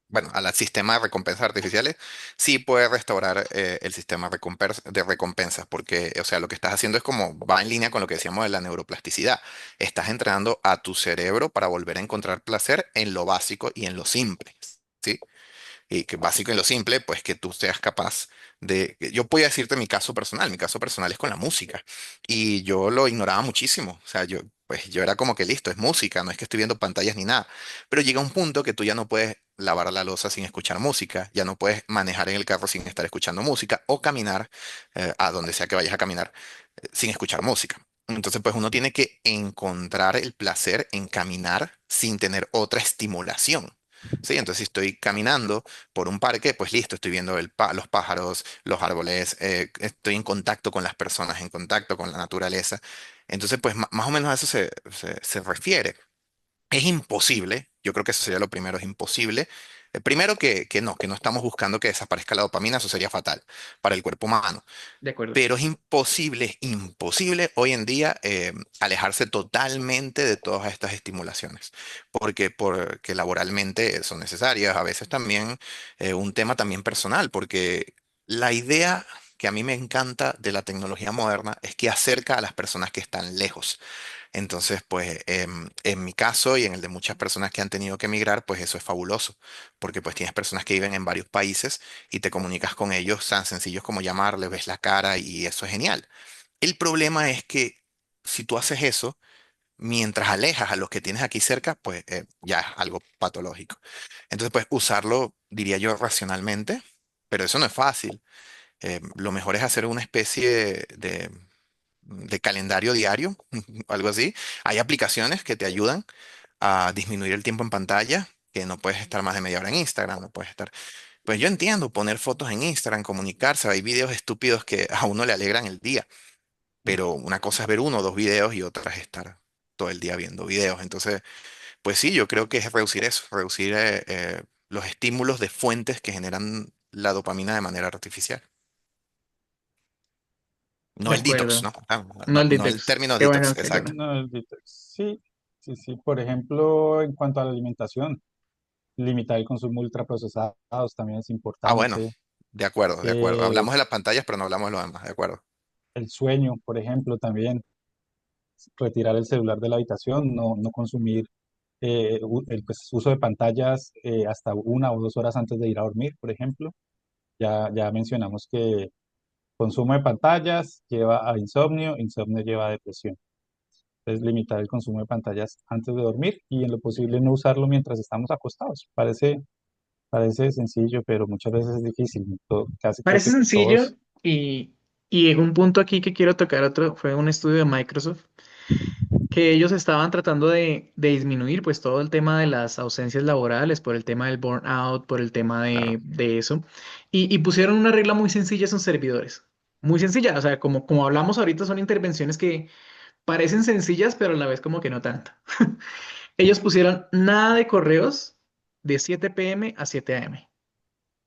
bueno, al sistema de recompensas artificiales, sí puede restaurar el sistema de recompensas, porque, o sea, lo que estás haciendo es como, va en línea con lo que decíamos de la neuroplasticidad. Estás entrenando a tu cerebro para volver a encontrar placer en lo básico y en lo simple. ¿Sí? Y que básico y lo simple, pues que tú seas capaz de... Yo voy a decirte mi caso personal es con la música, y yo lo ignoraba muchísimo, o sea, pues yo era como que listo, es música, no es que estoy viendo pantallas ni nada, pero llega un punto que tú ya no puedes lavar la loza sin escuchar música, ya no puedes manejar en el carro sin estar escuchando música, o caminar a donde sea que vayas a caminar sin escuchar música. Entonces, pues uno tiene que encontrar el placer en caminar sin tener otra estimulación. Sí, entonces si estoy caminando por un parque, pues listo, estoy viendo los pájaros, los árboles, estoy en contacto con las personas, en contacto con la naturaleza. Entonces, pues más o menos a eso se refiere. Es imposible, yo creo que eso sería lo primero, es imposible. Primero que no estamos buscando que desaparezca la dopamina, eso sería fatal para el cuerpo humano, De acuerdo. pero es imposible hoy en día alejarse totalmente de todas estas estimulaciones, porque laboralmente son necesarias, a veces también un tema también personal, porque la idea que a mí me encanta de la tecnología moderna es que acerca a las personas que están lejos. Entonces, pues en mi caso y en el de muchas personas que han tenido que emigrar, pues eso es fabuloso, porque pues tienes personas que viven en varios países y te comunicas con ellos tan sencillos como llamarles, ves la cara y eso es genial. El problema es que si tú haces eso, mientras alejas a los que tienes aquí cerca, pues ya es algo patológico. Entonces, pues usarlo diría yo, racionalmente, pero eso no es fácil. Lo mejor es hacer una especie de calendario diario, algo así. Hay aplicaciones que te ayudan a disminuir el tiempo en pantalla, que no puedes estar más de media hora en Instagram, no puedes estar. Pues yo entiendo poner fotos en Instagram, comunicarse, hay videos estúpidos que a uno le alegran el día, pero una cosa es ver uno o dos videos y otra es estar todo el día viendo videos. Entonces, pues sí, yo creo que es reducir eso, reducir los estímulos de fuentes que generan la dopamina de manera artificial. No De el detox, acuerdo. ¿no? Ah, No no, el no el Ditex. término Qué detox, bueno, qué exacto. bueno. No, el detox. Sí, sí, sí. Por ejemplo, en cuanto a la alimentación, limitar el consumo de ultraprocesados también es Ah, bueno, importante. de acuerdo, de acuerdo. Eh, Hablamos de las pantallas, pero no hablamos de lo demás, de acuerdo. el sueño, por ejemplo, también retirar el celular de la habitación, no consumir el pues, uso de pantallas hasta 1 o 2 horas antes de ir a dormir, por ejemplo. Ya mencionamos que consumo de pantallas lleva a insomnio, insomnio lleva a depresión. Entonces, limitar el consumo de pantallas antes de dormir y en lo posible no usarlo mientras estamos acostados. Parece sencillo, pero muchas veces es difícil. Casi creo Parece que sencillo todos y en un punto aquí que quiero tocar otro, fue un estudio de Microsoft que ellos estaban tratando de disminuir pues todo el tema de las ausencias laborales por el tema del burnout, por el tema Claro. de eso y pusieron una regla muy sencilla a sus servidores. Muy sencilla, o sea, como hablamos ahorita son intervenciones que parecen sencillas pero a la vez como que no tanto. Ellos pusieron nada de correos de 7 p.m. a 7 a.m.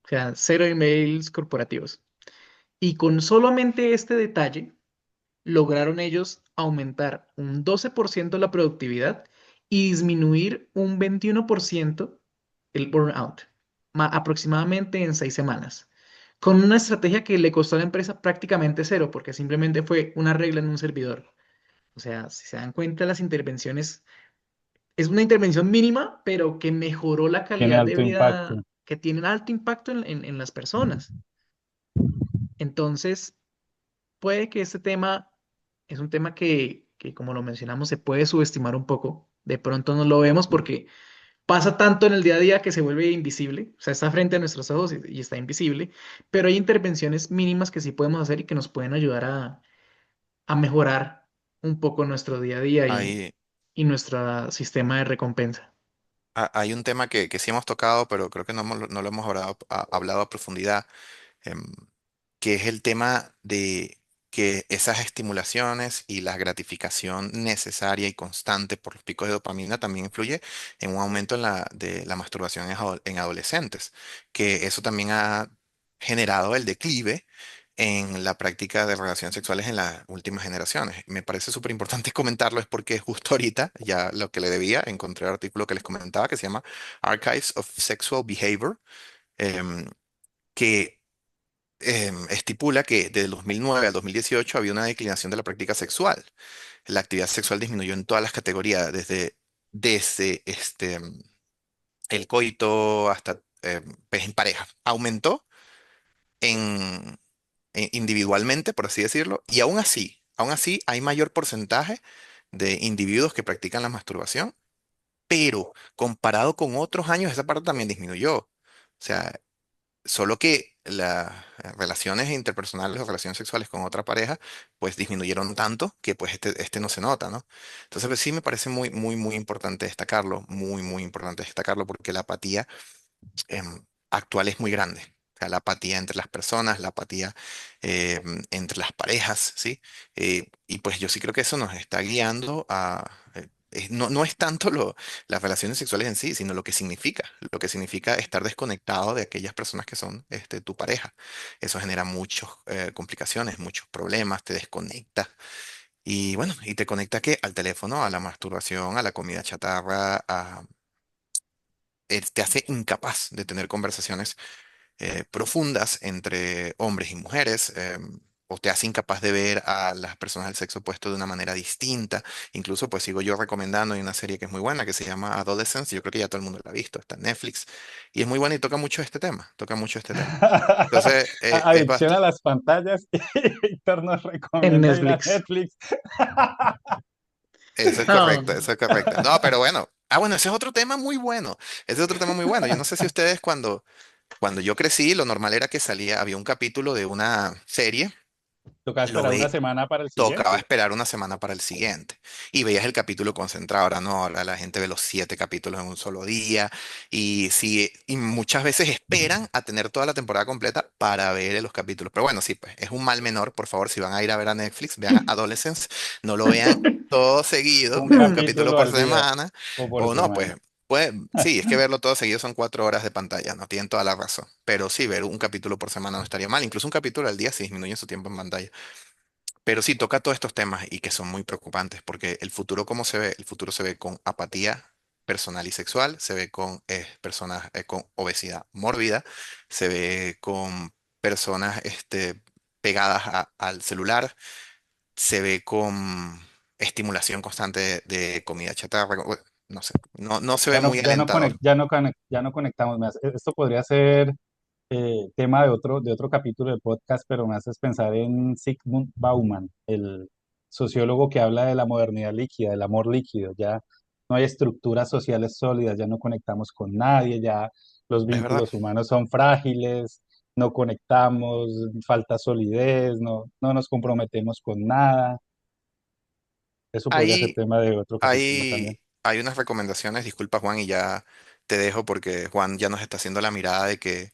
O sea, cero emails corporativos. Y con solamente este detalle, lograron ellos aumentar un 12% la productividad y disminuir un 21% el burnout, aproximadamente en 6 semanas. Con una estrategia que le costó a la empresa prácticamente cero, porque simplemente fue una regla en un servidor. O sea, si se dan cuenta, las intervenciones es una intervención mínima, pero que mejoró la tiene calidad de alto impacto. vida, que tiene alto impacto en las personas. Entonces, puede que este tema es un tema que, como lo mencionamos, se puede subestimar un poco. De pronto no lo vemos porque pasa tanto en el día a día que se vuelve invisible, o sea, está frente a nuestros ojos y está invisible, pero hay intervenciones mínimas que sí podemos hacer y que nos pueden ayudar a mejorar un poco nuestro día a día Hay, y nuestro sistema de recompensa. hay un tema que sí hemos tocado, pero creo que no lo hemos hablado a profundidad, em, que es el tema de que esas estimulaciones y la gratificación necesaria y constante por los picos de dopamina también influye en un aumento de la masturbación en adolescentes, que eso también ha generado el declive en la práctica de relaciones sexuales en las últimas generaciones. Me parece súper importante comentarlo, es porque justo ahorita, ya lo que le debía, encontré el artículo que les comentaba que se llama Archives of Sexual Behavior, em, que estipula que de 2009 al 2018 había una declinación de la práctica sexual. La actividad sexual disminuyó en todas las categorías, desde el coito hasta pues, en pareja. Aumentó en, individualmente, por así decirlo, y aún así hay mayor porcentaje de individuos que practican la masturbación, pero comparado con otros años, esa parte también disminuyó. O sea, solo que las relaciones interpersonales o relaciones sexuales con otra pareja, pues disminuyeron tanto que pues este no se nota, ¿no? Entonces, pues sí me parece muy, muy, muy importante destacarlo, muy, muy importante destacarlo porque la apatía actual es muy grande. O sea, la apatía entre las personas, la apatía entre las parejas, ¿sí? Y pues yo sí creo que eso nos está guiando no es tanto las relaciones sexuales en sí, sino lo que significa estar desconectado de aquellas personas que son tu pareja. Eso genera muchas complicaciones, muchos problemas, te desconecta. Y bueno, y te conecta ¿qué? Al teléfono, a la masturbación, a la comida chatarra, te hace incapaz de tener conversaciones profundas entre hombres y mujeres, o te hace incapaz de ver a las personas del sexo opuesto de una manera distinta. Incluso, pues sigo yo recomendando, hay una serie que es muy buena que se llama Adolescence, yo creo que ya todo el mundo la ha visto, está en Netflix, y es muy buena y toca mucho este tema, toca mucho este tema. Entonces, es Adicción a bastante... las pantallas y Víctor nos En recomienda ir a Netflix. Netflix. Eso es No, correcto, eso es correcto. No, pero bueno. Ah, bueno, ese es otro tema muy bueno. Ese es otro tema muy bueno. Yo no sé si ustedes cuando Cuando yo crecí, lo normal era que salía, había un capítulo de una serie, Tocaba lo esperar una ve, semana para el tocaba siguiente. esperar una semana para el siguiente y veías el capítulo concentrado. Ahora no, ahora la gente ve los 7 capítulos en un solo día y, sí, y muchas veces esperan a tener toda la temporada completa para ver los capítulos. Pero bueno, sí, pues es un mal menor. Por favor, si van a ir a ver a Netflix, vean Adolescence, no lo vean todo seguido, Un vean un capítulo capítulo por al día semana o por o no, pues. semana. Pues sí, es que verlo todo seguido son 4 horas de pantalla, no tienen toda la razón. Pero sí, ver un capítulo por semana no estaría mal. Incluso un capítulo al día si disminuye su tiempo en pantalla. Pero sí, toca todos estos temas y que son muy preocupantes, porque el futuro, ¿cómo se ve? El futuro se ve con apatía personal y sexual, se ve con personas con obesidad mórbida, se ve con personas pegadas al celular, se ve con estimulación constante de comida chatarra. Bueno, no sé, no se ve muy alentador. Ya no conectamos más. Esto podría ser tema de otro capítulo del podcast, pero me haces pensar en Sigmund Bauman, el sociólogo que habla de la modernidad líquida, del amor líquido. Ya no hay estructuras sociales sólidas, ya no conectamos con nadie, ya los Es verdad. vínculos humanos son frágiles, no conectamos, falta solidez, no nos comprometemos con nada. Eso podría ser Hay, tema de otro capítulo también. hay unas recomendaciones, disculpa Juan, y ya te dejo porque Juan ya nos está haciendo la mirada de que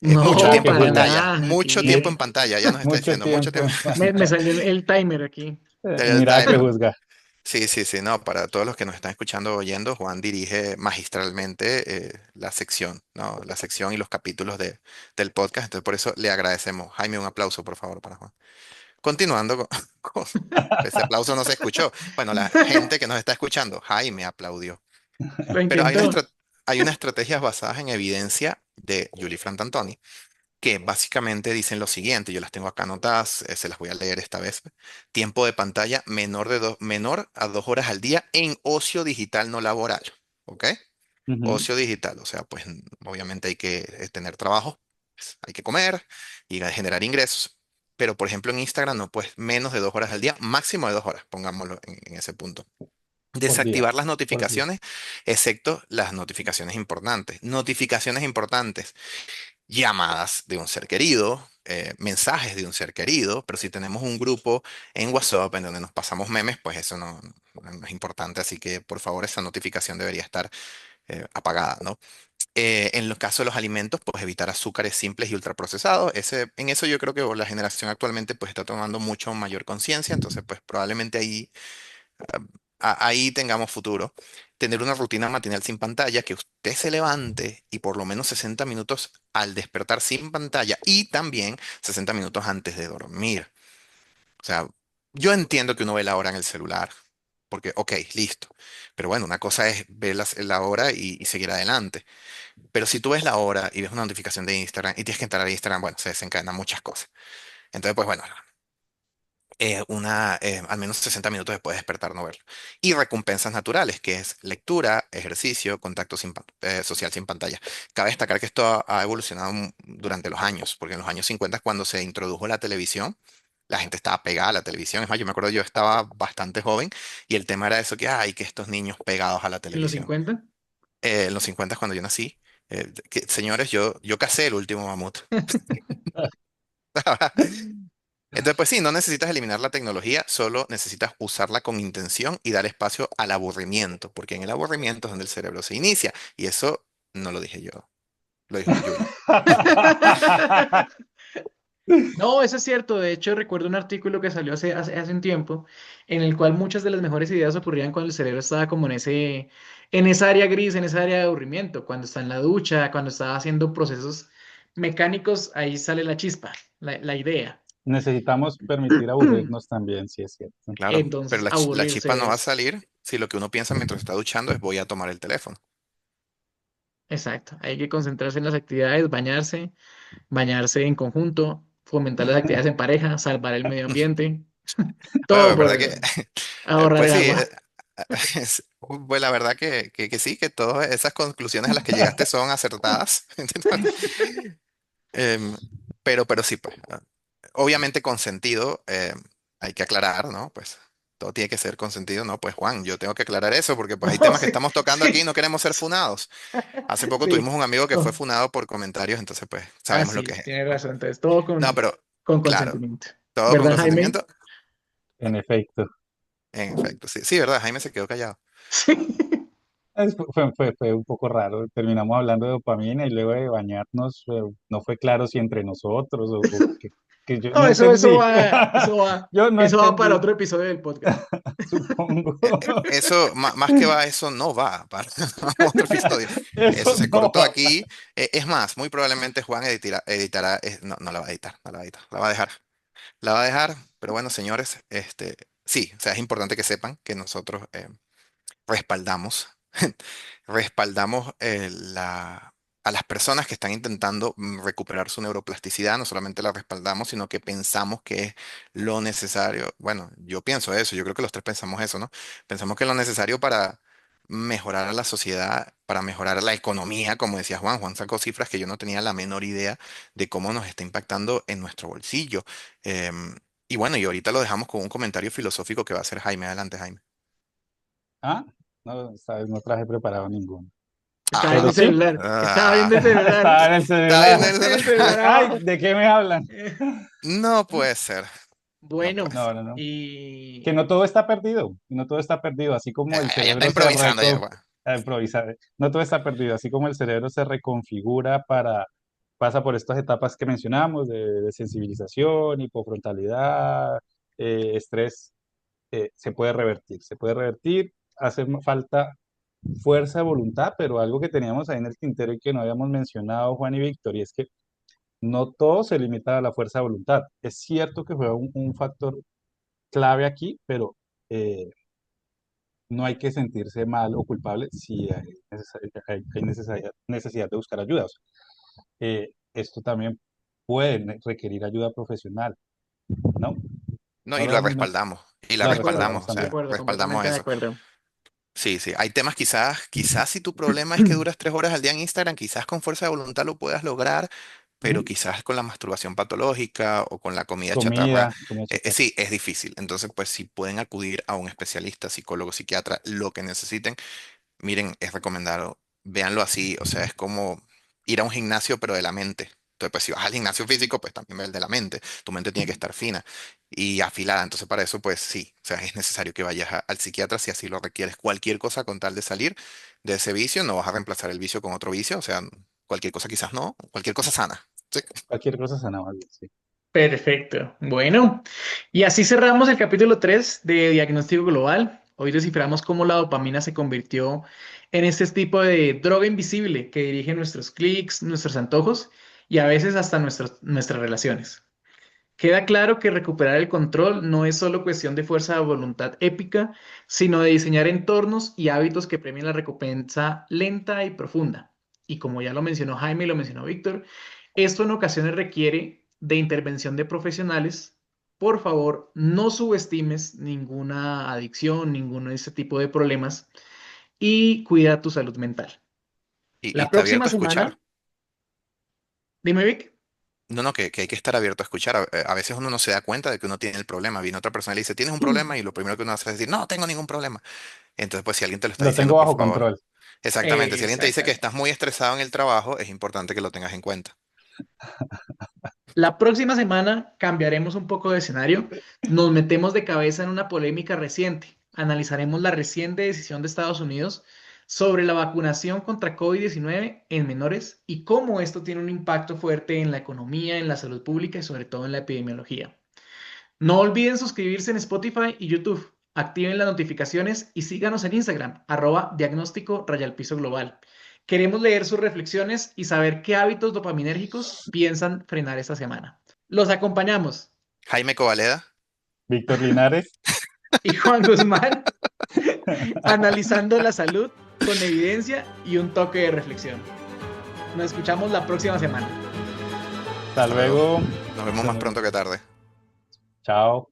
mucho Mira No, tiempo que en para juzga. pantalla, nada. mucho tiempo en Aquí pantalla, ya nos está Mucho diciendo mucho tiempo tiempo. en me pantalla. salió el timer aquí. El Mira que timer. juzga. Sí, sí, sí, no, para todos los que nos están escuchando o oyendo, Juan dirige magistralmente la sección, ¿no? La sección y los capítulos del podcast, entonces por eso le agradecemos. Jaime, un aplauso, por favor, para Juan. Continuando con- ese aplauso no se escuchó. Bueno, la gente que nos está escuchando, Jaime aplaudió. Lo Pero intentó. hay unas estrategias basadas en evidencia de Julie Frantantoni que básicamente dicen lo siguiente, yo las tengo acá anotadas, se las voy a leer esta vez. Tiempo de pantalla menor a 2 horas al día en ocio digital no laboral, ¿ok? Ujú. Ocio digital, o sea, pues obviamente hay que tener trabajo, pues, hay que comer y generar ingresos. Pero, por ejemplo, en Instagram no, pues menos de 2 horas al día, máximo de 2 horas, pongámoslo en ese punto. Por día, Desactivar las por día. notificaciones, excepto las notificaciones importantes. Notificaciones importantes, llamadas de un ser querido, mensajes de un ser querido, pero si tenemos un grupo en WhatsApp en donde nos pasamos memes, pues eso no es importante, así que por favor esa notificación debería estar apagada, ¿no? En los casos de los alimentos, pues evitar azúcares simples y ultraprocesados. En eso yo creo que la generación actualmente pues está tomando mucho mayor conciencia, entonces pues probablemente ahí tengamos futuro. Tener una rutina matinal sin pantalla, que usted se levante y por lo menos 60 minutos al despertar sin pantalla y también 60 minutos antes de dormir. O sea, yo entiendo que uno ve la hora en el celular, porque, ok, listo. Pero bueno, una cosa es ver la hora y seguir adelante. Pero si tú ves la hora y ves una notificación de Instagram y tienes que entrar a Instagram, bueno, se desencadenan muchas cosas. Entonces, pues bueno, al menos 60 minutos después de despertar, no verlo. Y recompensas naturales, que es lectura, ejercicio, contacto social sin pantalla. Cabe destacar que esto ha evolucionado durante los años, porque en los años 50 cuando se introdujo la televisión, la gente estaba pegada a la televisión. Es más, yo me acuerdo, yo estaba bastante joven y el tema era eso, que hay que estos niños pegados a la En los televisión. 50. En los 50 cuando yo nací, señores, yo cacé el último mamut. Entonces, pues sí, no necesitas eliminar la tecnología, solo necesitas usarla con intención y dar espacio al aburrimiento, porque en el aburrimiento es donde el cerebro se inicia. Y eso no lo dije yo, lo dijo Julie. No, eso es cierto. De hecho, recuerdo un artículo que salió hace un tiempo en el cual muchas de las mejores ideas ocurrían cuando el cerebro estaba como en esa área gris, en esa área de aburrimiento, cuando está en la ducha, cuando está haciendo procesos mecánicos, ahí sale la chispa, la idea. Necesitamos permitir aburrirnos también, si es cierto. Claro, pero Entonces, la chispa no aburrirse va a es salir si lo que uno piensa mientras está duchando es voy a tomar el teléfono. exacto. Hay que concentrarse en las actividades, bañarse en conjunto, fomentar las actividades en pareja, salvar el medio ambiente, Bueno, todo es verdad por que, ahorrar pues el sí, agua. pues la verdad que sí, que todas esas conclusiones a las que llegaste son acertadas. Em, pero sí, pues, obviamente con sentido, hay que aclarar, ¿no? Pues todo tiene que ser consentido. No, pues Juan, yo tengo que aclarar eso porque pues hay No, temas que sí, estamos tocando aquí y sí, no queremos ser funados. Hace poco sí. tuvimos un amigo que fue No. funado por comentarios, entonces pues Ah, sabemos lo que sí, es eso, tiene ¿no? razón. Entonces, todo No, pero con claro, consentimiento. todo con ¿Verdad, Jaime? consentimiento. En efecto. En efecto, sí, sí, ¿verdad? Jaime se quedó callado. Sí. Fue un poco raro. Terminamos hablando de dopamina y luego de bañarnos, no fue claro si entre nosotros o que yo No, no eso entendí. va, eso va, Yo no eso va para entendí, otro episodio del podcast. supongo. Eso, más que va, eso no va para otro episodio. Eso Eso se no cortó va. aquí. Es más, muy probablemente Juan editará, no, no la va a editar, no la va a editar, la va a dejar. La va a dejar, pero bueno, señores, sí, o sea, es importante que sepan que nosotros respaldamos, respaldamos a las personas que están intentando recuperar su neuroplasticidad, no solamente la respaldamos, sino que pensamos que es lo necesario. Bueno, yo pienso eso, yo creo que los tres pensamos eso, ¿no? Pensamos que es lo necesario para mejorar a la sociedad, para mejorar la economía, como decía Juan. Juan sacó cifras que yo no tenía la menor idea de cómo nos está impactando en nuestro bolsillo. Y bueno, y ahorita lo dejamos con un comentario filosófico que va a hacer Jaime. Adelante, Jaime. Ah, no, esta vez no traje preparado ninguno. Estaba viendo Pero el sí, celular. Estaba viendo Ah, el celular. estaba en el está bien. celular. El celular Ay, abajo. ¿de qué me hablan? Eh, No puede ser, no puede Bueno, ser. No, no, no. Que y no todo está perdido, que no todo está perdido, así como el Ya está cerebro se improvisando ya, Juan. a improvisar, no todo está perdido, así como el cerebro se reconfigura pasa por estas etapas que mencionamos de sensibilización, hipofrontalidad, estrés, se puede revertir, hace falta fuerza de voluntad, pero algo que teníamos ahí en el tintero y que no habíamos mencionado, Juan y Víctor, y es que no todo se limita a la fuerza de voluntad. Es cierto que fue un factor clave aquí, pero eh, no hay que sentirse mal o culpable si hay necesidad de buscar ayuda. O sea, esto también puede requerir ayuda profesional, ¿no? No, No y lo la hemos respaldamos, y la de la acuerdo, respaldamos respaldamos, o de también. sea, acuerdo, respaldamos completamente de eso. acuerdo. Sí, sí, hay temas quizás si tu problema es que duras 3 horas al día en Instagram, quizás con fuerza de voluntad lo puedas lograr, pero ¿Mm? quizás con la masturbación patológica o con la comida chatarra, Comida chatarra. sí, es difícil. Entonces, pues si pueden acudir a un especialista, psicólogo, psiquiatra, lo que necesiten. Miren, es recomendado, véanlo así, o sea, es como ir a un gimnasio, pero de la mente. Entonces, pues si vas al gimnasio físico, pues también ve el de la mente. Tu mente tiene que estar fina y afilada. Entonces, para eso, pues sí, o sea, es necesario que vayas al psiquiatra si así lo requieres. Cualquier cosa con tal de salir de ese vicio, no vas a reemplazar el vicio con otro vicio, o sea, cualquier cosa quizás no, cualquier cosa sana. Sí. Cualquier cosa sana, más bien, sí. Perfecto. Bueno, y así cerramos el capítulo 3 de Diagnóstico Global. Hoy desciframos cómo la dopamina se convirtió en este tipo de droga invisible que dirige nuestros clics, nuestros antojos y a veces hasta nuestras relaciones. Queda claro que recuperar el control no es solo cuestión de fuerza de voluntad épica, sino de diseñar entornos y hábitos que premien la recompensa lenta y profunda. Y como ya lo mencionó Jaime y lo mencionó Víctor, esto en ocasiones requiere de intervención de profesionales. Por favor, no subestimes ninguna adicción, ninguno de este tipo de problemas y cuida tu salud mental. Y La está próxima abierto a escuchar. semana, dime Vic. No, no, que hay que estar abierto a escuchar. A veces uno no se da cuenta de que uno tiene el problema. Viene otra persona y le dice, ¿tienes un problema? Y lo primero que uno hace es decir, no, tengo ningún problema. Entonces, pues si alguien te lo está Lo tengo diciendo, por bajo favor. control. Exactamente, si alguien te dice que Exactamente. estás muy estresado en el trabajo, es importante que lo tengas en cuenta. La próxima semana cambiaremos un poco de escenario. Nos metemos de cabeza en una polémica reciente. Analizaremos la reciente decisión de Estados Unidos sobre la vacunación contra COVID-19 en menores y cómo esto tiene un impacto fuerte en la economía, en la salud pública y sobre todo en la epidemiología. No olviden suscribirse en Spotify y YouTube. Activen las notificaciones y síganos en Instagram, diagnóstico piso global. Queremos leer sus reflexiones y saber qué hábitos dopaminérgicos piensan frenar esta semana. Los acompañamos. Jaime Covaleda, Víctor Linares. Y Juan Guzmán, analizando la salud con evidencia y un toque de reflexión. Nos escuchamos la próxima semana. Hasta hasta luego. luego. Nos vemos más pronto que tarde. Chao.